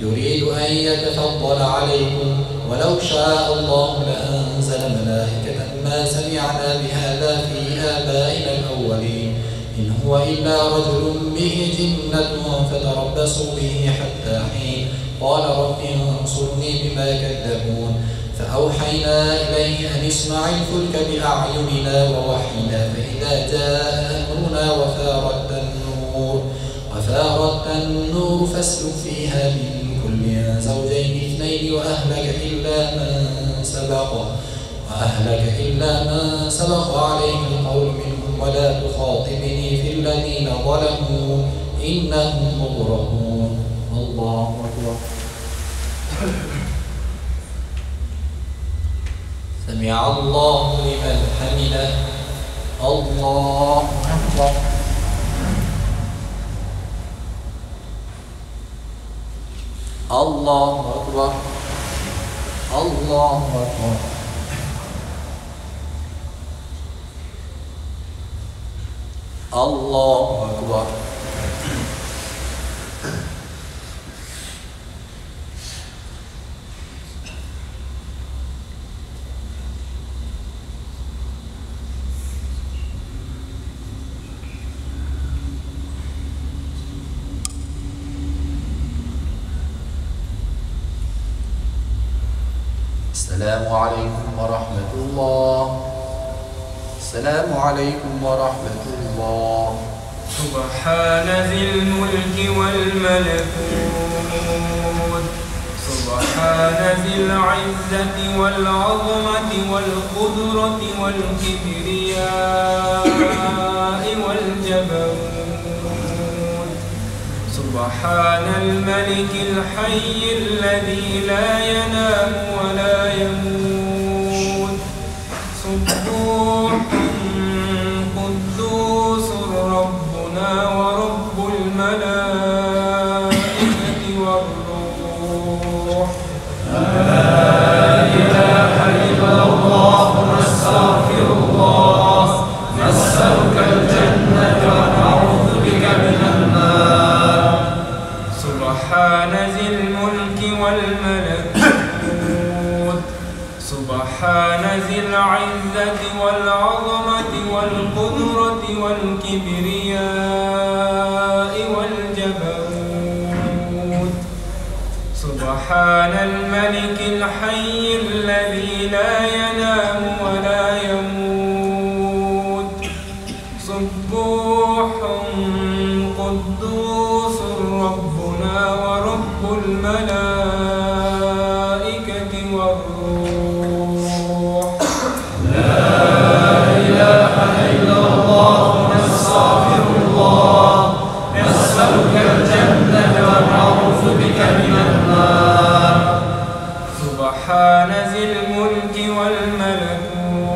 يريد أن يتفضل عليكم ولو شاء الله لأنزل ملائكة ما سمعنا بهذا في آبائنا الأولين إن هو إلا رجل به جنة فتربصوا به حتى حين. قال رب انصرني بما كذبون. فأوحينا إليه أن اصنع الفلك بأعيننا ووحينا فإذا جاء أمرنا وفارت النور فاسلك فيها من كل زوجين اثنين وأهلك إلا من سبق عليه القول منهم ولا تخاطبني في الذين ظلموا إنهم مغرقون. الله أكبر. سمع الله لمن حمده. الله أكبر. الله أكبر. الله أكبر. الله أكبر. السلام عليكم ورحمة الله. السلام عليكم ورحمة الله. سبحان ذي الملك والملكوت سبحان ذي العزة والعظمة والقدرة والكبرياء والجبروت سبحان الملك الحي الذي لا ينام ولا يموت سبوح قدوس ربنا ورب الملائكة والروح لا إله إلا الله نستغفر الله نسألك الجنة ونعوذ بك من النار سبحان ذي الملك والملكوت سبحان ذي العزة والعظمة والقدرة والكبرياء والجبروت سبحان الملك الحي الذي لا ينام ولا يموت سبوح قدوس ربنا ورب الملائكة والروح لا إله إلا الله نستغفر الله نسألك الجنة ونعوذ بك من النار سبحان ذي الملك والملكوت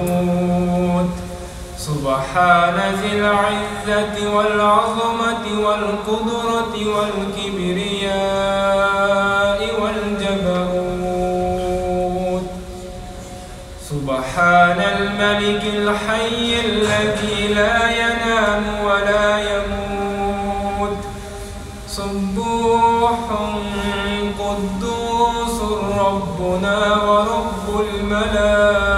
سبحان ذي العزة والعظمة والقدرة والكبرياء والجبروت سبحان الملك الحي الذي لا ينام ولا يموت سبوح قدوس ربنا ورب الملائكة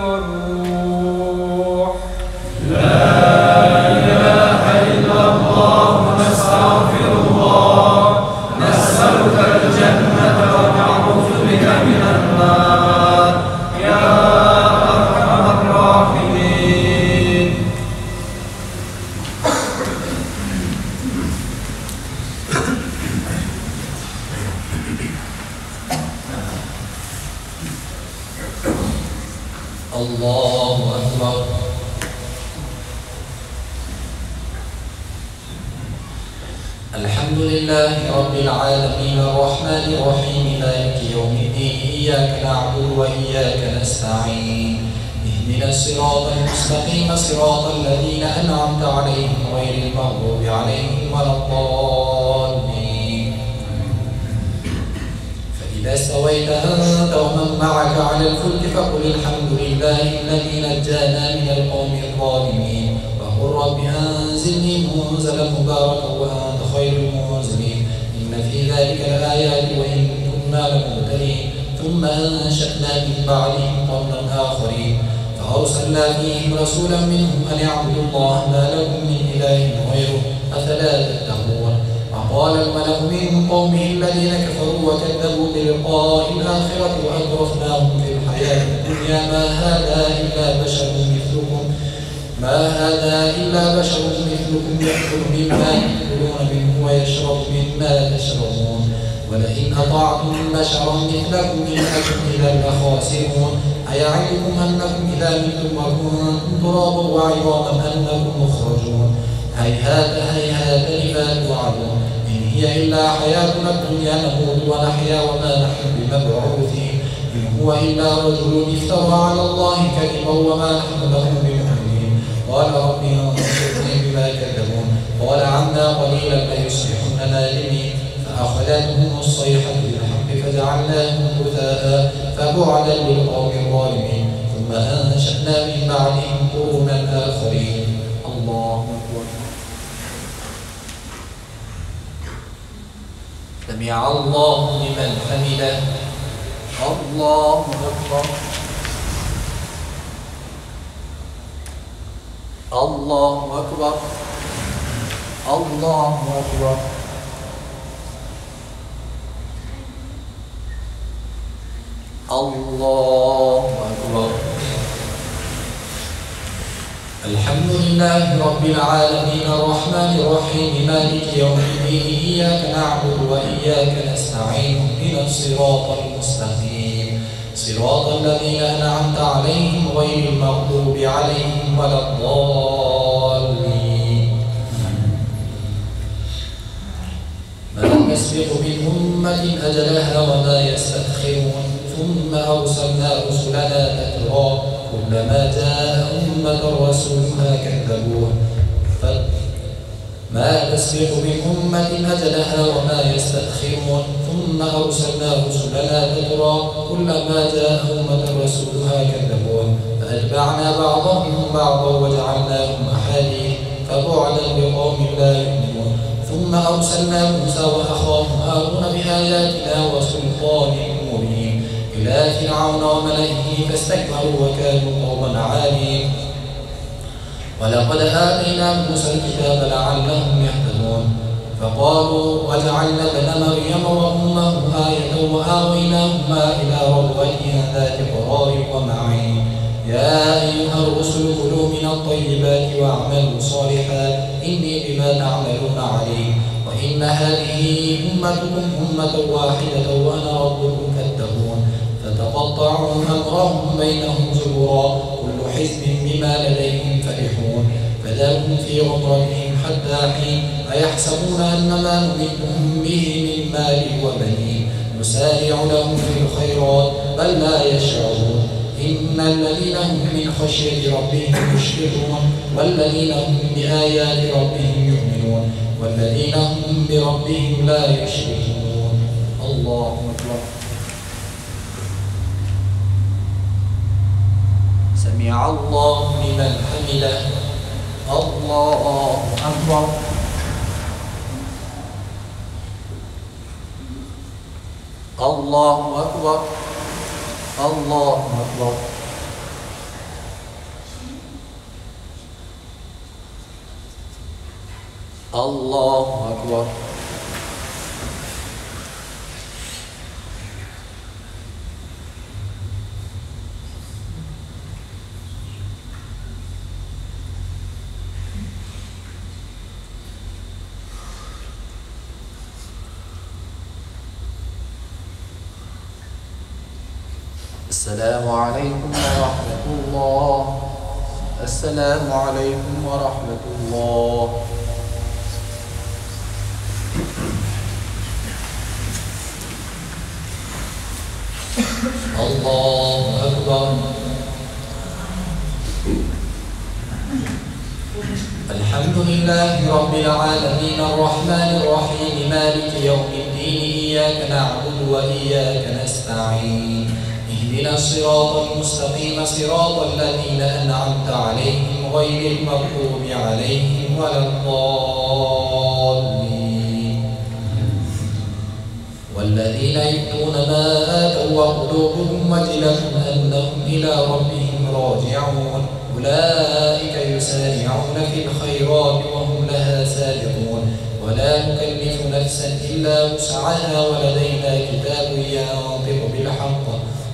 والروح لا إله إلا الله نستغفر الله نسألك الجنة ونعوذ بك من النار يا أرحم الراحمين الله أكبر. الحمد لله رب العالمين الرحمن الرحيم مالك يوم الدين إياك نعبد وإياك نستعين اهدنا الصراط المستقيم صراط الذين أنعمت عليهم غير المغضوب عليهم ولا الضالين. فإذا استويت أنت ومن معك على الفلك فقل الحمد لله الذي نجانا من القوم الظالمين وقل رب أنزلني منزلا مباركا وأنت خير المنزلين. إن في ذلك لآيات وإن كنا لمبتلين. ثم أنشأنا من بعدهم قرنا آخرين فأرسلنا فيهم رسولا منهم أن اعبدوا الله ما لكم من إله غيره أفلا تتقون. وقال الملأ من قومه الذين كفروا وكذبوا بلقاء الآخرة وأترفناهم في الحياة الدنيا ما هذا إلا بشر مثلكم يأكل مما تأكلون منه ويشرب مما تشربون ولئن أطعتم بشرا مثلكم إنكم إذا لخاسرون. أيعدكم أنكم إذا متم وكنتم ترابا وعظاما أنكم مخرجون. هيهات هيهات لما توعدون. إن هي إلا حياتنا الدنيا نموت ونحيا وما نحن بمبعوثين. إن هو إلا رجل افترى على الله كذبا وما نحن له بمؤمنين. قال رب انصرني بما كذبون. قال عنا قليلا ليصبحن نادمين. فأخذتهم الصيحة بالحق فجعلناهم غثاء فبعدا للقوم الظالمين. ثم أنشأنا من بعدهم قرونا آخرين. الله أكبر. سمع الله لمن حمده. الله أكبر. الله أكبر. الله أكبر. الله أكبر. الحمد لله رب العالمين الرحمن الرحيم مالك يوم الدين إياك نعبد وإياك نستعين اهدنا الصراط المستقيم صراط الذين أنعمت عليهم غير المغضوب عليهم ولا الضالين. ما يسبق بأمة أجلها وما يستأخرون. ثم أرسلنا رسلنا تترى كلما جاء أمة رسولها كذبوه. ما تسبق من أمة أجلها وما يستأخرون. ثم أرسلنا رسلنا تترى كلما جاء أمة رسولها كذبوه. فأتبعنا بعضهم بعضا وجعلناهم أحاديث فبعدا لقوم لا يؤمنون. ثم أرسلنا موسى وأخاه هارون بآياتنا وسلطان مبين إلى فرعون وملئه فاستكبروا وكانوا قوما عالين. ولقد آتينا موسى الكتاب لعلهم يهتدون. فقالوا وجعلنا ابن مريم وأمه آية وآويناهما إلى ربوة ذات قرار ومعين. يا أيها الرسل كلوا من الطيبات واعملوا صالحا إني بما تعملون عليم. وإن هذه أمتكم أمة واحدة وأنا ربكم فاتقون. فتقطعوا أمرهم بينهم زبرا كل حزب بما لديهم فرحون. فذرهم في غمرتهم حتى حين أيحسبون أن ما نمدهم به من مال وبنين نسارع لهم في الخيرات بل لا يشعرون. إن الذين هم من خشية ربهم مشفقون والذين هم بآيات ربهم يؤمنون والذين هم بربهم لا يشركون. الله أكبر. سمع الله لمن حمده. الله أكبر. الله أكبر. الله أكبر. الله أكبر. السلام عليكم ورحمة الله. السلام عليكم ورحمة الله. الله أكبر. لله رب العالمين الرحمن الرحيم مالك يوم الدين إياك نعبد وإياك نستعين اهدنا الصراط المستقيم صراط الذين أنعمت عليهم غير المغضوب عليهم ولا الضالين والذين يؤتون ما آتوا وقلوبهم وجلة أنهم إلى ربهم راجعون أولئك يسارعون في الخيرات وهم لها سابقون ولا نكلف نفسا إلا وسعها ولدينا كتاب ينطق بالحق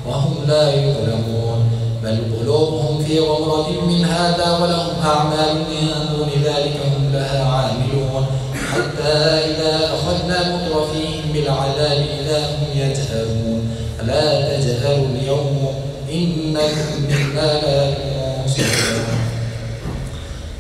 وهم لا يظلمون بل قلوبهم في غمرة من هذا ولهم أعمال من دون ذلك هم لها عاملون حتى إذا أخذنا مترفيهم بالعذاب إذا هم يجهرون فلا تجهروا اليوم إنكم منا لا تنصرون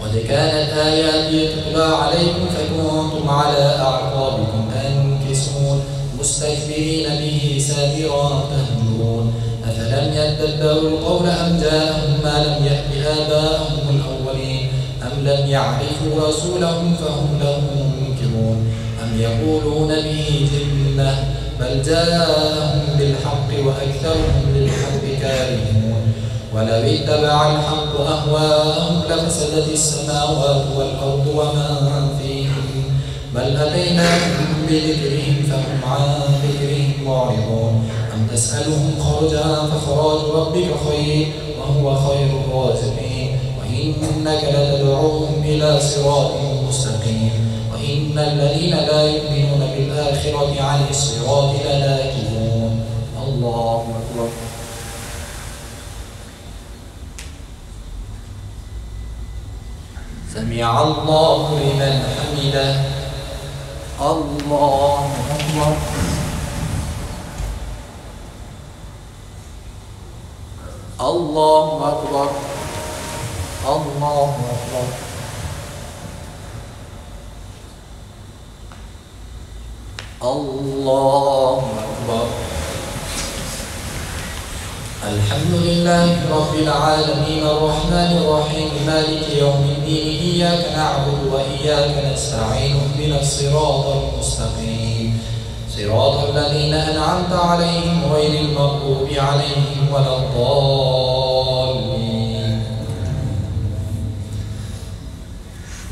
قد كانت آياتي تتلى عليكم فكنتم على أعقابكم تنكصون مستكبرين به سامرا تهجرون أفلم يدبروا القول أم جاءهم ما لم يأت آباءهم الأولين أم لم يعرفوا رسولهم فهم له منكرون أم يقولون به جنة بل جاءهم بالحق وأكثرهم للحق كارهون ولو اتبع الحق أهواءهم لفسدت السماوات والأرض ومن فيهم بل أتيناهم بذكرهم فهم عن ذكرهم معرضون أم تسألهم خرجا فخراج ربك خير وهو خير الرازقين وإنك لتدعوهم إلى صراط مستقيم وإن الذين لا يؤمنون بالآخرة عن الصراط لناكبون الله أكبر سمع الله لمن حمده الله أكبر الله أكبر الله أكبر الله أكبر الحمد لله رب العالمين الرحمن الرحيم مالك يوم الدين إياك نعبد وإياك نستعين اهدنا الصراط المستقيم صراط الذين أنعمت عليهم غير المغضوب عليهم ولا الضالين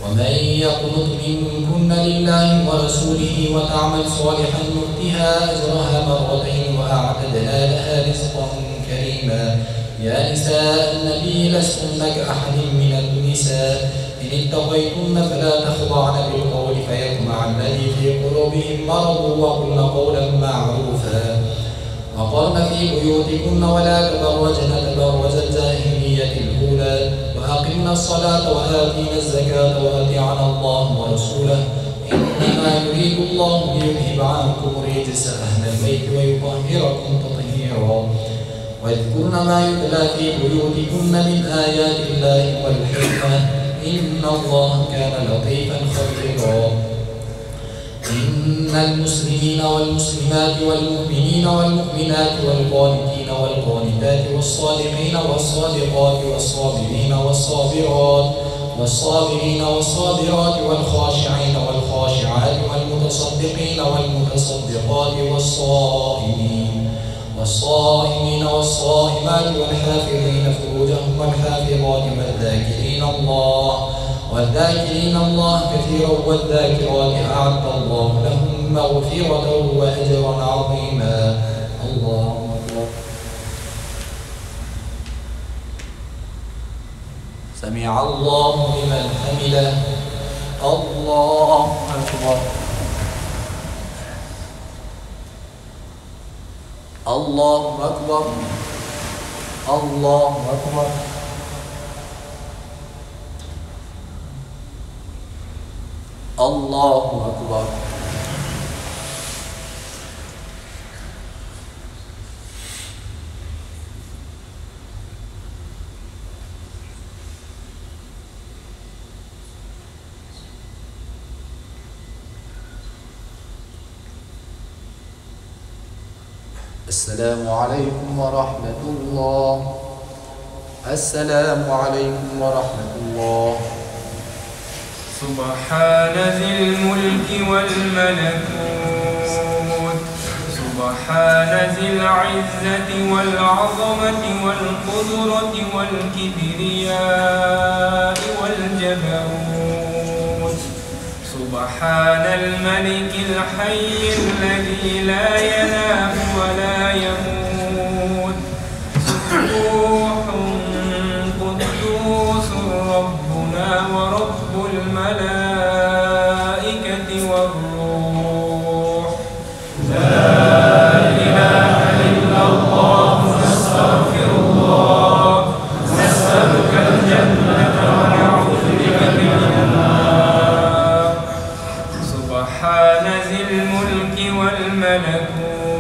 ومن يقنط منكن لله ورسوله وتعمل صالحا نؤتها أجرها مرتين وأعتدنا لها رزقا كريما يا نساء النبي لستن كأحد من النساء إن اتقيتن فلا تخضعن بالقول فيطمع الذي في قلوبهم مرض وقلن قولا معروفا وقرن في بيوتكن ولا تبرجن تبرج الجاهلية الأولى وأقمنا الصلاة وآتينا الزكاة وأطيعنا الله ورسوله إنما يريد الله ليذهب عنكم الرجس أهل البيت ويطهركم تطهيرا واذكرن ما يتلى في بيوتكن من آيات الله والحكمة إن الله كان لطيفا خبيرا إن المسلمين والمسلمات والمؤمنين والمؤمنات والقانتين والقانتات والصادقين والصادقات والصابرين والصابرات والخاشعين والخاشعات والمتصدقين والمتصدقات والصائمين والصائمات والحافظين فروجهم والحافظات والذاكرين الله كثيرا والذاكرات أعد الله لهم مغفرة وأجرا عظيما الله أكبر سمع الله لمن حمده الله أكبر الله أكبر الله أكبر الله أكبر السلام عليكم ورحمة الله. السلام عليكم ورحمة الله. سبحان ذي الملك والملكوت سبحان ذي العزة والعظمة والقدرة والكبرياء والجبروت سبحان الملك الحي الذي لا ينام ولا يموت سبوح قدوس ربنا ورب الملائكة والروح لا إله إلا الله نستغفر الله نسألك الجنة ونعوذ بك من النار سبحان ذي الملك والملكوت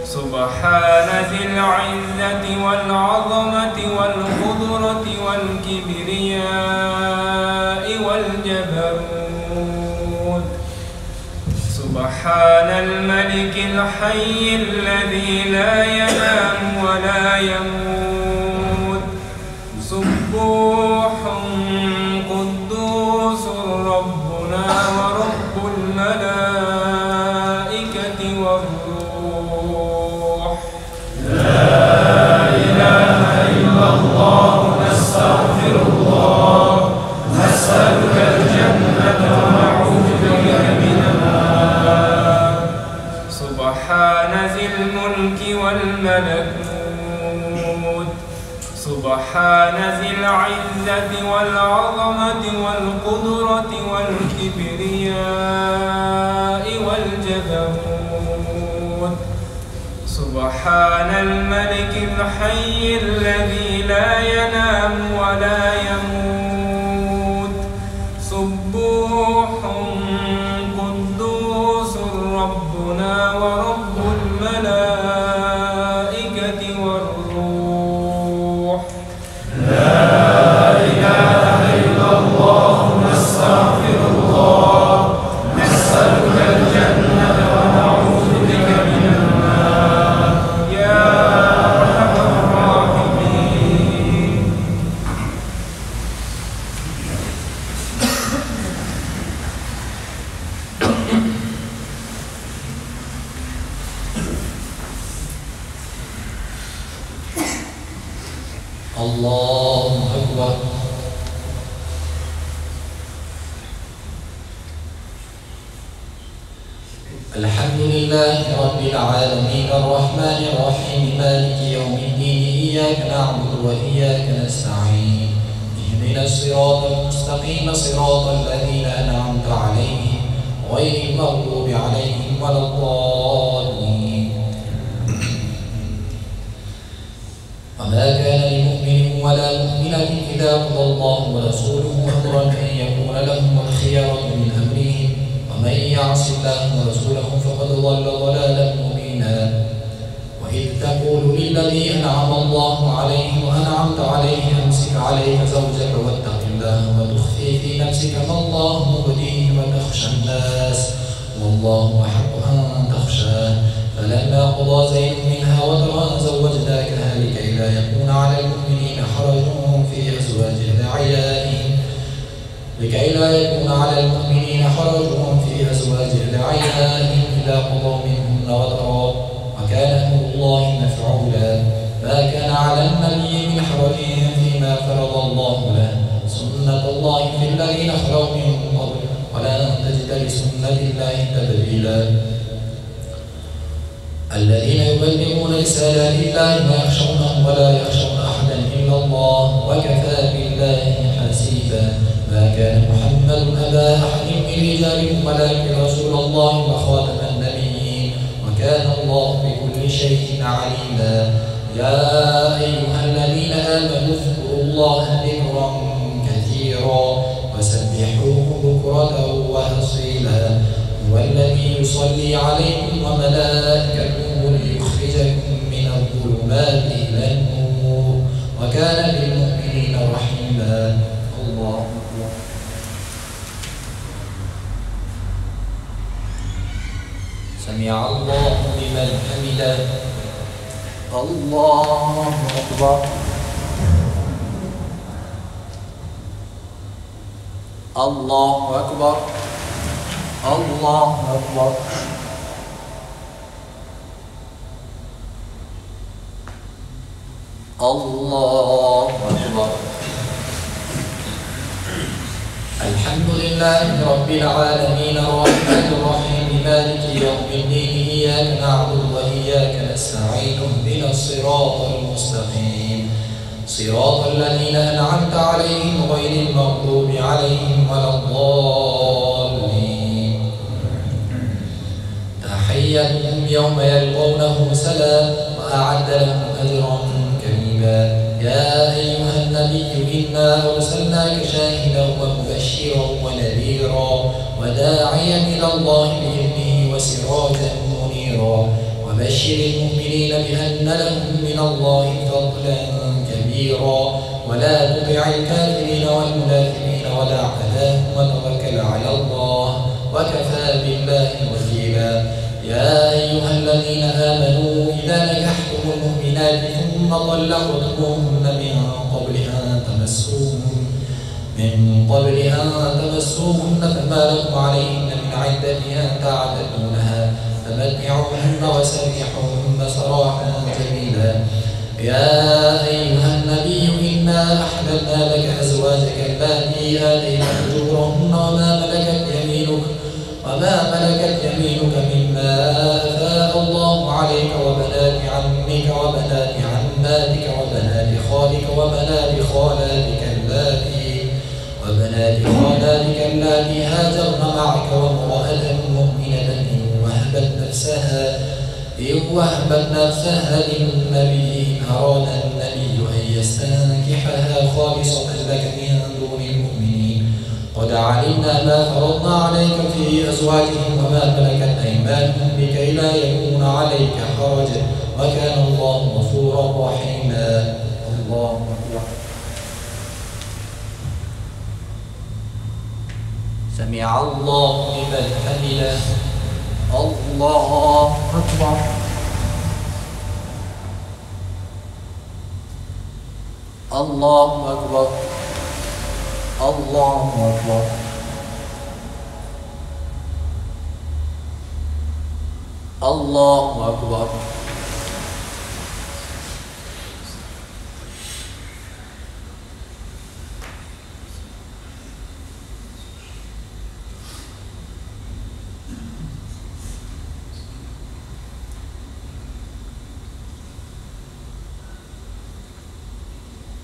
سبحان ذي العزة والعظمة والقدرة والكبرياء والجبروت سبحان الملك الحي الذي لا ينام ولا يموت سبوح قدوس ربنا ورب الملائكة والروح لا إله إلا الله نستغفر الله نسألك الجنة ونعوذ بك من النار سبحان ذي الملك والملكوت سبحان ذي العزة والعظمة والقدرة والكبرياء والجبروت سبحان الملك الحي الذي لا ينام ولا يموت سبوح قدوس ربنا ورب الملائكة والروح لا إله إلا الله نستغفر الله نسألك الجنة ونعوذ بك من النار يا أرحم الراحمين الله أكبر الحمد لله رب العالمين الرحمن الرحيم مالك يوم الدين إياك نعبد وإياك نستعين اهدنا الصراط المستقيم صراط الذين أنعمت عليهم غير المغضوب عليهم ولا الضالين وما كان لمؤمن ولا مؤمنة إذا قضى الله ورسوله أمرا أن يكون لهم الخيرة من أمرهم ومن يعص الله ورسوله فقد ضل ضلالا مبينا وإذ تقول للذي أنعم الله عليه وأنعمت عليه أمسك عليك زوجك واتق الله وتخفي في نفسك ما الله مبديه وتخشى الناس والله أحق أن تخشاه فلما قضى زيد منها وطرا زوجناكها لكي لا يكون على المؤمنين حرج في أزواج أدعيائهم إذا قضوا منهن وطرا وكان أمر الله مفعولا ما كان على النبي من حرج فيما فرض الله له سنة الله في الذين خلوا من قبل ولن تجد لسنة الله تبديلا الذين يبلغون رسالات الله ويخشونه ولا يخشون أحدا إلا الله وكفى بالله حسيبا ما كان محمد أبا أحد من رجالكم ولكن رسول الله وخاتم النبيين وكان الله بكل شيء عليما يا أيها الذين آمنوا اذكروا الله ذكرا كثيرا وسبحوه بكرة وأصيلا هو الذي يصلي عليكم وملائكته ليخرجكم من الظلمات إلى النور وكان بالمؤمنين رحيما الله أكبر سمع الله لمن حمده الله أكبر الله أكبر الله أكبر الله أكبر. الحمد لله رب العالمين الرحمن الرحيم مالك يوم الدين إياك نعبد وإياك نستعين اهدنا الصراط المستقيم صراط الذين أنعمت عليهم غير المغضوب عليهم ولا الضالين. تحيتهم يوم يلقونه سلام وأعد لهم أجرا كريما. يا أيها النبي إنا أرسلناك شاهدا ومبشرا ونذيرا وداعيا إلى الله بإذنه وسراجا منيرا وبشر المؤمنين بأن لهم من الله فضلا كبيرا ولا تطع الكافرين والمنافقين ودع أذاهم وتوكل على الله وكفى بالله وكيلا. يا أيها الذين آمنوا إذا نكحتم المؤمنات ثم طلقتموهن من قبل أن تمسوهن فما لكم عليهن من عدة تعتدونها فمتعوهن وسرحوهن سراحا جميلا. يا أيها النبي إنا أحللنا لك أزواجك اللاتي آتيت أجورهن وما ملكت يمينك مما أفاء الله عليك وبنات عمك وبنات عماتك وبنات خالك وبنات خالاتك اللاتي هاجرن معك وامرأة مؤمنة إن وهبت نفسها للنبي إن أراد النبي أن يستنكحها خالصة لك من دون المؤمنين. قد علمنا ما فرضنا عليك في أزواجهم وما ملكت أيمانهم لكي لا يكون عليك حرج وكان الله غفورا رحيما. الله أكبر. سمع الله لمن حمده. الله أكبر. الله أكبر. الله أكبر. الله أكبر.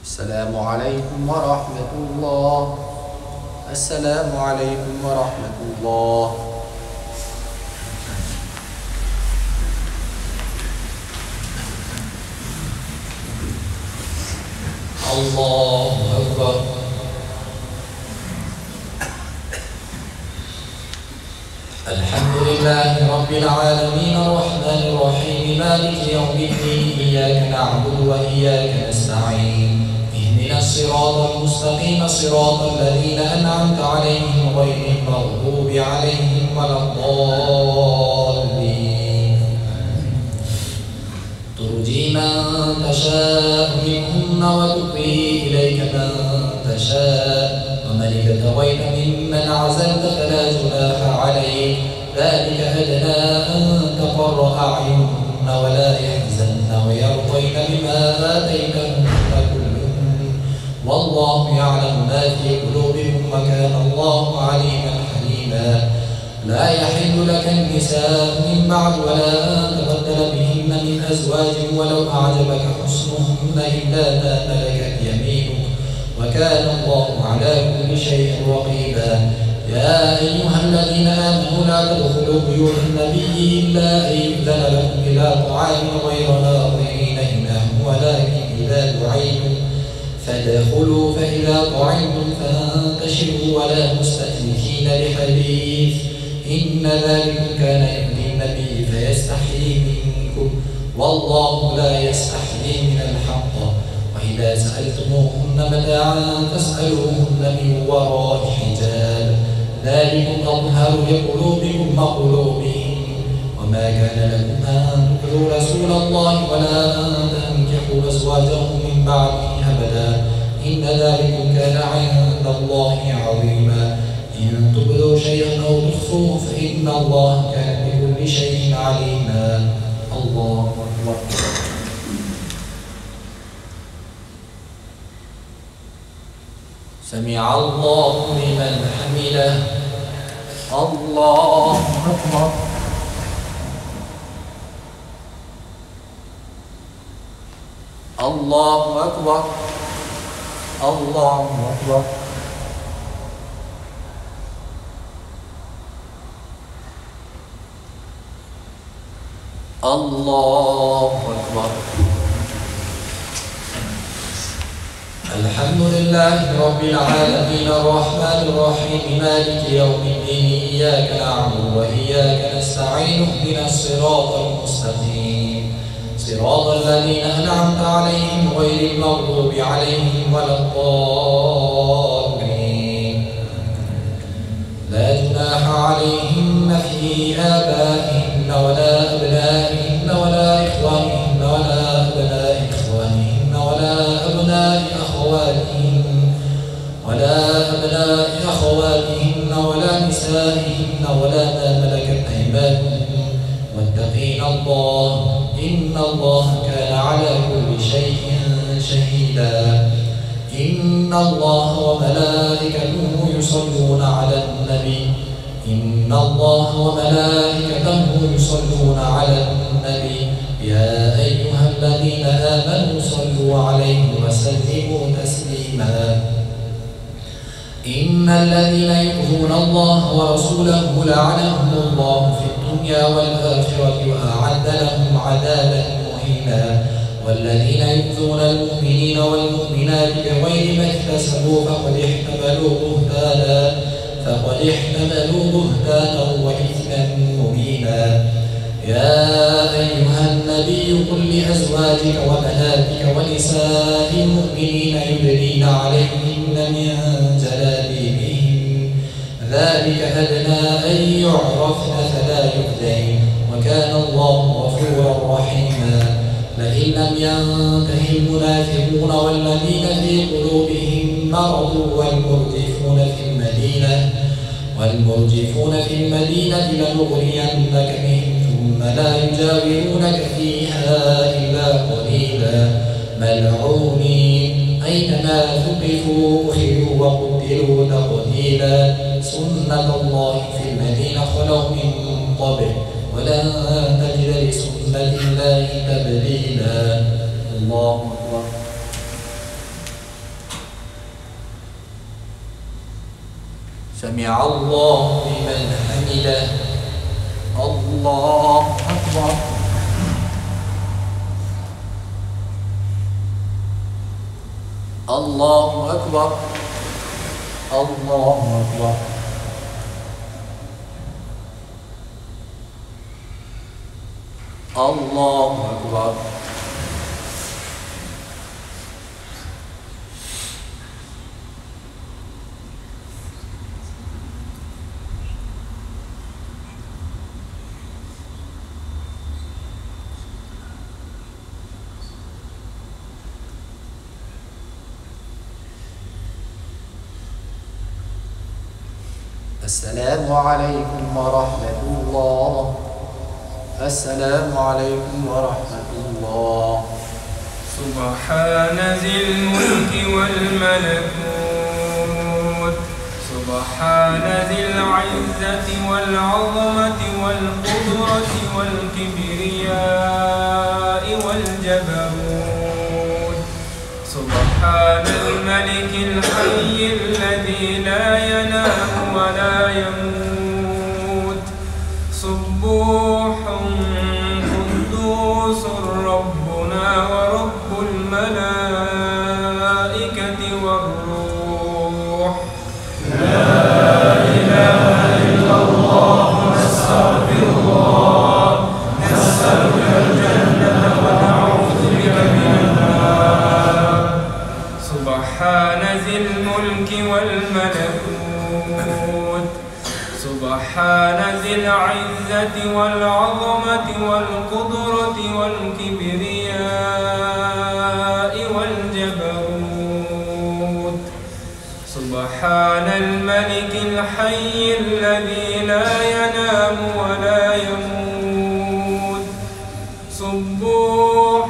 السلام عليكم ورحمة الله. السلام عليكم ورحمة الله. الله أكبر. الحمد لله رب العالمين الرحمن الرحيم مالك يوم الدين إياك نعبد وإياك نستعين اهدنا الصراط المستقيم صراط الذين أنعمت عليهم غير المغضوب عليهم ولا الضالين. ترجي من تشاء منهن وتؤوي إليك من تشاء ومن ابتغيت ممن عزلت فلا جناح عليك ذلك أدنى أن تقر أعينهن ولا يحزن ويرضين بما آتيتهن كلهن والله يعلم ما في قلوبكم وكان الله عليما حليما. لا يحل لك النساء من بعد ولا أن تبدل بهن من أزواج ولو أعجبك حسنهن إلا ما ملكت يمينك وكان الله على كل شيء رقيبا. يا أيها الذين آمنوا لا تدخلوا بيوت النبي إلا أن يؤذن لكم إلى طعام غير ناظرين إناه ولكن إذا دعيتم فادخلوا فإذا طعمتم فانتشروا ولا مستأنسين لحديث إن ذلكم كان يؤذي النبي فيستحيي منكم والله لا يستحيي من الحق. وإذا سألتموهن متاعا فاسألوهن من وراء حجاب ذلكم أطهر لقلوبكم وقلوبهم. وما كان لكم أن تؤذوا رسول الله ولا أن تنكحوا أزواجه من بعده أبدا إن ذلكم كان عند الله عظيما. إن تبدوا شيئا أو تخفوه فإن الله كان بكل شيء عليما. الله أكبر. سمع الله لمن حمده. الله أكبر. الله أكبر. الله أكبر. الله أكبر. الحمد لله رب العالمين الرحمن الرحيم مالك يوم الدين إياك نعبد وإياك نستعين اهدنا الصراط المستقيم صراط الذين أنعمت عليهم غير المغضوب عليهم ولا الضالين. لا جناح عليهن في آبائهن ولا أبنائهن ولا إخوانهن ولا أبناء إخوانهن ولا أبناء أخواتهن ولا نسائهن ولا ما ملكت أيمانهن واتقين الله إن الله كان على كل شيء شهيدا. إن الله وملائكته يصلون على النبي. إن الله وملائكته يصلون على النبي يا أيها الذين آمنوا صلوا عليه وسلموا تسليما. إن الذين يؤذون الله ورسوله لعنهم الله في الدنيا والآخرة وأعد لهم عذابا مهينا. والذين يؤذون المؤمنين والمؤمنات بغير ما اكتسبوا فقد احتملوا بهتانا وإثما مبينا. يا أيها النبي قل لأزواجك وبناتك ونساء المؤمنين يدنين عليهن من جلابيبهن ذلك أدنى أن يعرفن فلا يؤذين وكان الله غفورا رحيما. لئن لم ينته المنافقون والذين في قلوبهم مرض والمرجفون في المدينة لنغرينك بهم ثم لا يجاورونك فيها إلا قليلا ملعونين أينما ثقفوا أخذوا وقتلوا تقتيلا. سنة الله في الذين خلوا من قبل ولن تجد لسنة الله تبديلا. الله أكبر. سمع الله لمن حمده. الله أكبر. الله أكبر. الله أكبر. الله أكبر. السلام عليكم ورحمة الله. السلام عليكم ورحمة الله. سبحان ذي الملك والملكوت سبحان ذي العزة والعظمة والقدرة والكبرياء والجبروت سبحان الملك الحي الذي لا ينام ولا يموت سبوح قدوس ربنا ورب الملائكة والروح. لا إله إلا الله نستغفر الله نسألك الجنة ونعوذ بك من النار. سبحان ذي الملك والملكوت سبحان ذي العزة والعظمة والقدرة والكبرياء والجبروت سبحان الملك الحي الذي لا ينام ولا يموت سبوح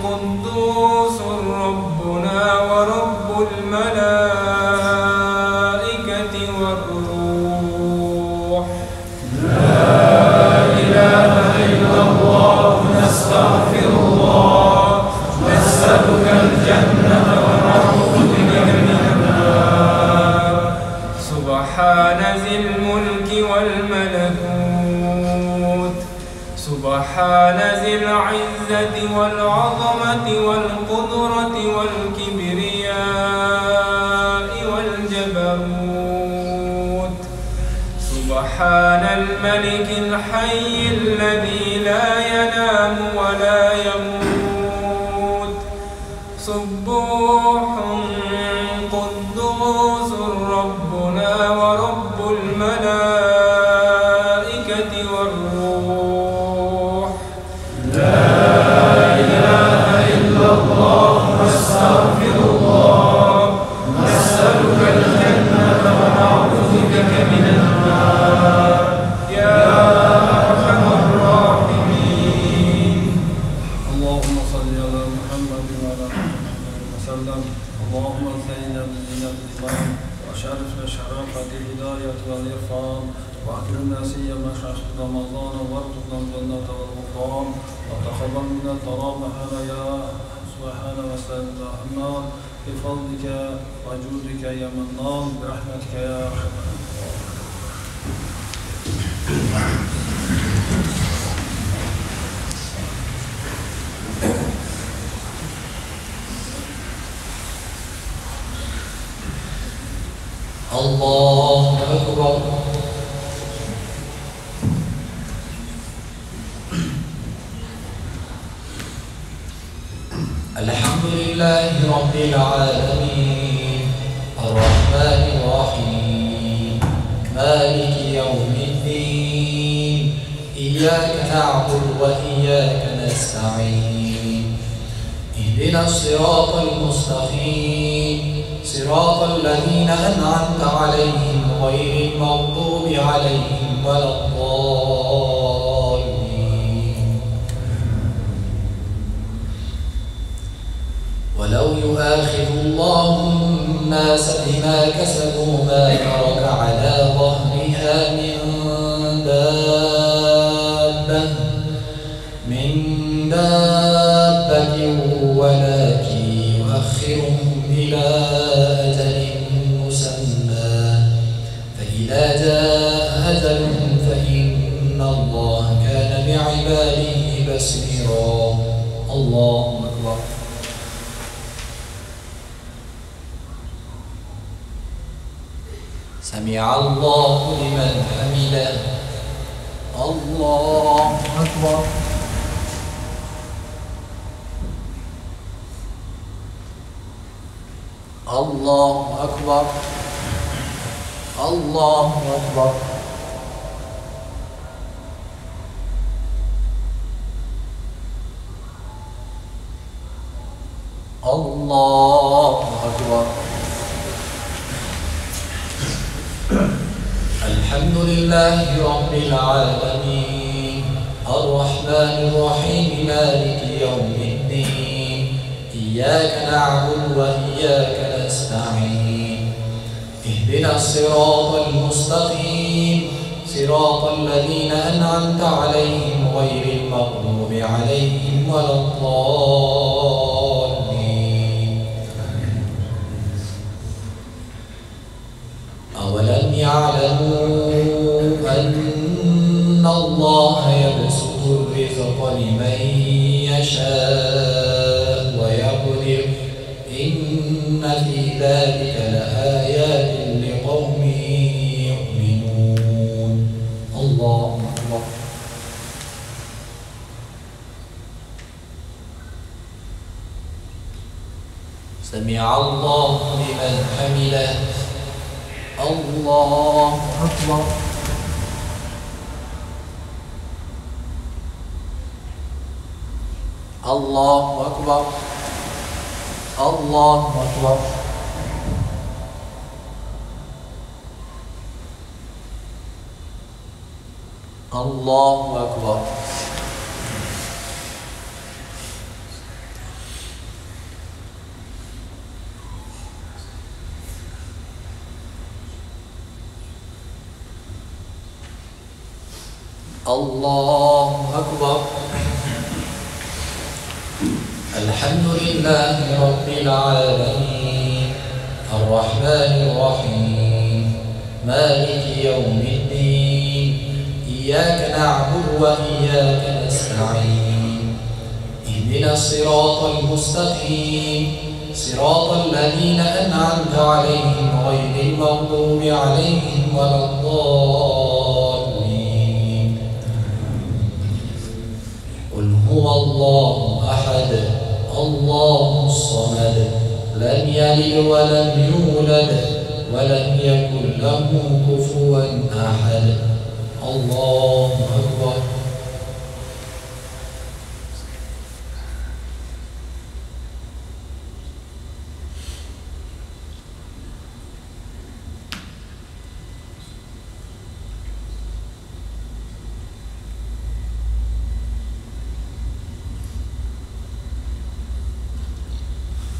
قدوس ربنا ورب الملائكة والروح. لا إله إلا الله نستغفر الله نسألك الجنة ونعوذ بك من النار. سبحان ذي الملك والملكوت سبحان ذي العزة والعظمة والقدرة والكبرياء والجبروت. سبحان الملك الحي الذي لا ينام ولا يموت سبوح قدوس ربنا ورب الملائكة والروح. لا إله إلا الله نستغفر الله نسألك الجنة ونعوذ بك من النار يا أرحم الراحمين. اللهم صل على محمد وعلى آله وسلم. اللهم زينا بزينة الإيمان وشرفنا شرافة الهداية والإرفان وأكرمنا سيما شهر رمضان وارزقنا الجنة والغفران وتقبل منا الترابح يا سبحانه وسلم النار بفضلك وجودك يا منان برحمتك يا أرحم الله أكبر. الحمد لله رب العالمين الرحمن الرحيم مالك يوم الدين إياك نعبد وإياك نستعين اهدنا الصراط المستقيم صراط الذين أنعمت عليهم غير المغضوب عليهم ولا الضالين. ولو يؤاخذ الله الناس بما كسبوا ما ترك على ظهرها من دابة ولكن يؤخرهم إلى أجل مسمى فإذا جاء أجلهم فإن الله كان بعباده بصيرا. الله أكبر. سمع الله لمن حمده. الله أكبر. الله أكبر. الله أكبر. الله أكبر. الحمد لله رب العالمين الرحمن الرحيم مالك يوم الدين إياك نعبد وإياك نستعين اهدنا الصراط المستقيم صراط الذين أنعمت عليهم غير المغضوب عليهم ولا الضالين. أولم يعلموا أن الله يبسط الرزق لمن يشاء ويقدر إن في ذلك لآيات لقوم يؤمنون. الله أكبر. سمع الله لمن حمده. الله أكبر. الله أكبر. الله أكبر. الله أكبر. الله أكبر. الحمد لله رب العالمين الرحمن الرحيم مالك يوم الدين إياك نعبد وإياك نستعين اهدنا الصراط المستقيم صراط الذين أنعمت عليهم غير المغضوب عليهم ولا الضالين. قل هو الله أحد الله الصمد لم يلد ولم يولد ولم يكن له كفوا أحد. الله أكبر.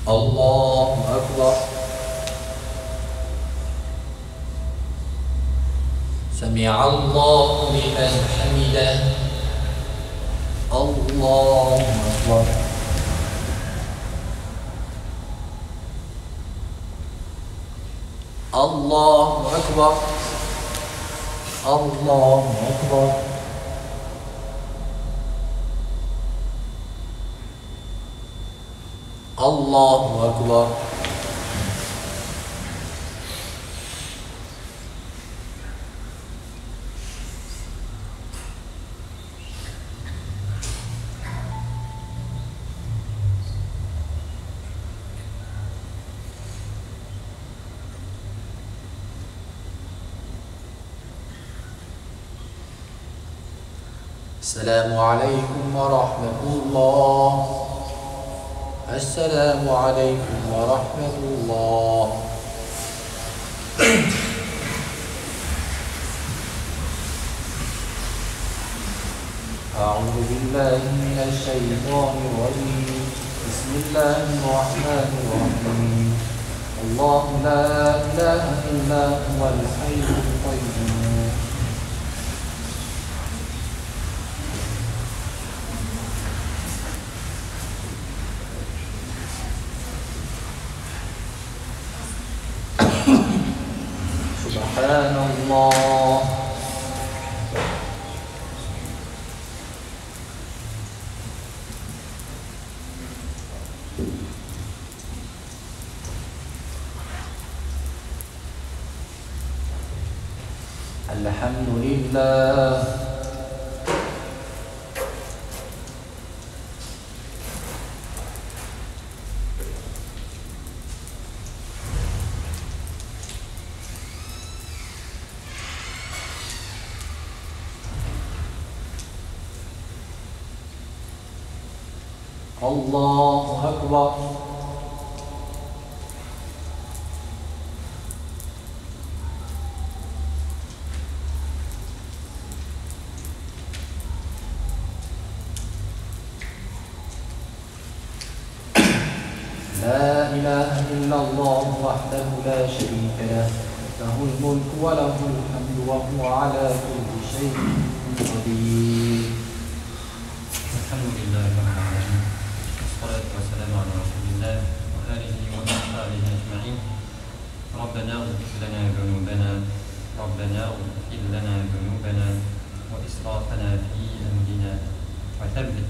الله أكبر. سمع الله لمن حمده. الله أكبر. الله أكبر. الله أكبر. الله أكبر. السلام عليكم ورحمة الله. السلام عليكم ورحمة الله. أعوذ بالله من الشيطان الرجيم. بسم الله الرحمن الرحيم. الله لا إله إلا هو الحي القيوم. سبحان الله. الحمد لله. الله أكبر. لا إله إلا الله وحده لا شريك له له الملك وله الحمد وهو على كل شيء قدير. الحمد لله رب العالمين والصلاة والسلام على رسول الله وآله وأصحابه أجمعين. ربنا اغفر لنا ذنوبنا ربنا اغفر لنا ذنوبنا وإسرافنا في أمرنا وثبت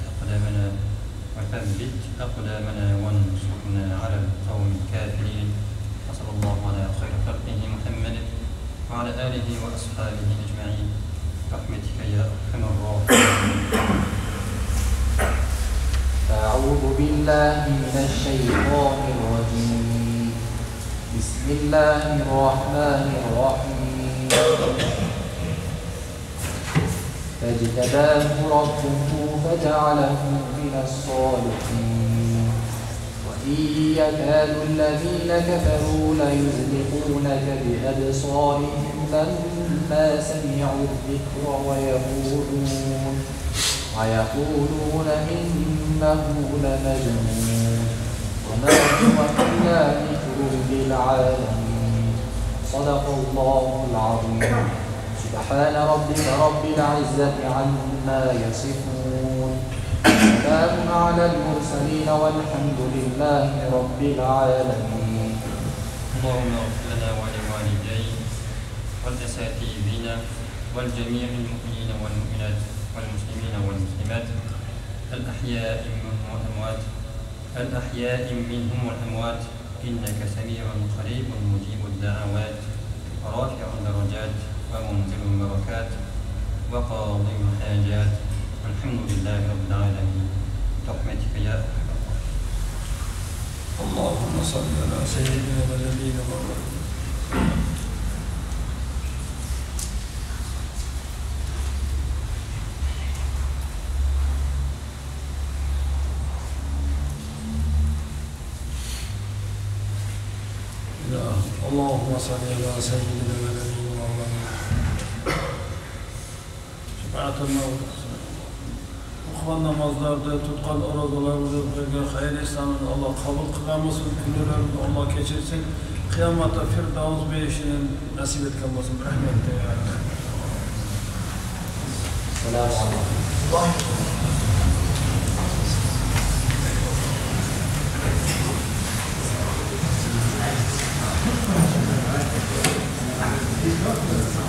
أقدامنا وانصرنا على القوم الكافرين. وصلى الله على خير خلقه محمد وعلى آله وأصحابه أجمعين برحمتك يا أرحم الراحمين. أعوذ بالله من الشيطان الرجيم. بسم الله الرحمن الرحيم. فاجتباه ربه فجعله من الصالحين. وإن فيه يكاد الذين كفروا ليزلقونك بأبصارهم لما سمعوا الذكر ويقولون إنه لمجنون وما هو إلا ذكر للعالمين. صدق الله العظيم. سبحان ربك رب العزة عما يصفون، سلام على المرسلين والحمد لله رب العالمين. اللهم اغفر لنا ولوالدي والأساتذتنا والجميع المؤمنين والمؤمنات والمسلمين والمسلمات الأحياء منهم والأموات إنك سميع قريب مجيب الدعوات رافع الدرجات ومنزل البركات وقاضي الحاجات. الحمد لله رب العالمين برحمتك يا أرحم الراحمين. اللهم صل على سيدنا ونبينا محمد. اللهم صل على سيدنا ونبينا محمد. Şefaat okulan namazlarda, tutkan orazalarımızda hayır İslam'ın Allah kabul kılmasın, günlerimizi Allah geçirsin. Kıyamata Firdavs Beyşi'nin nasip et kalmasın. Rahmetle ya. Selamun Aleyküm.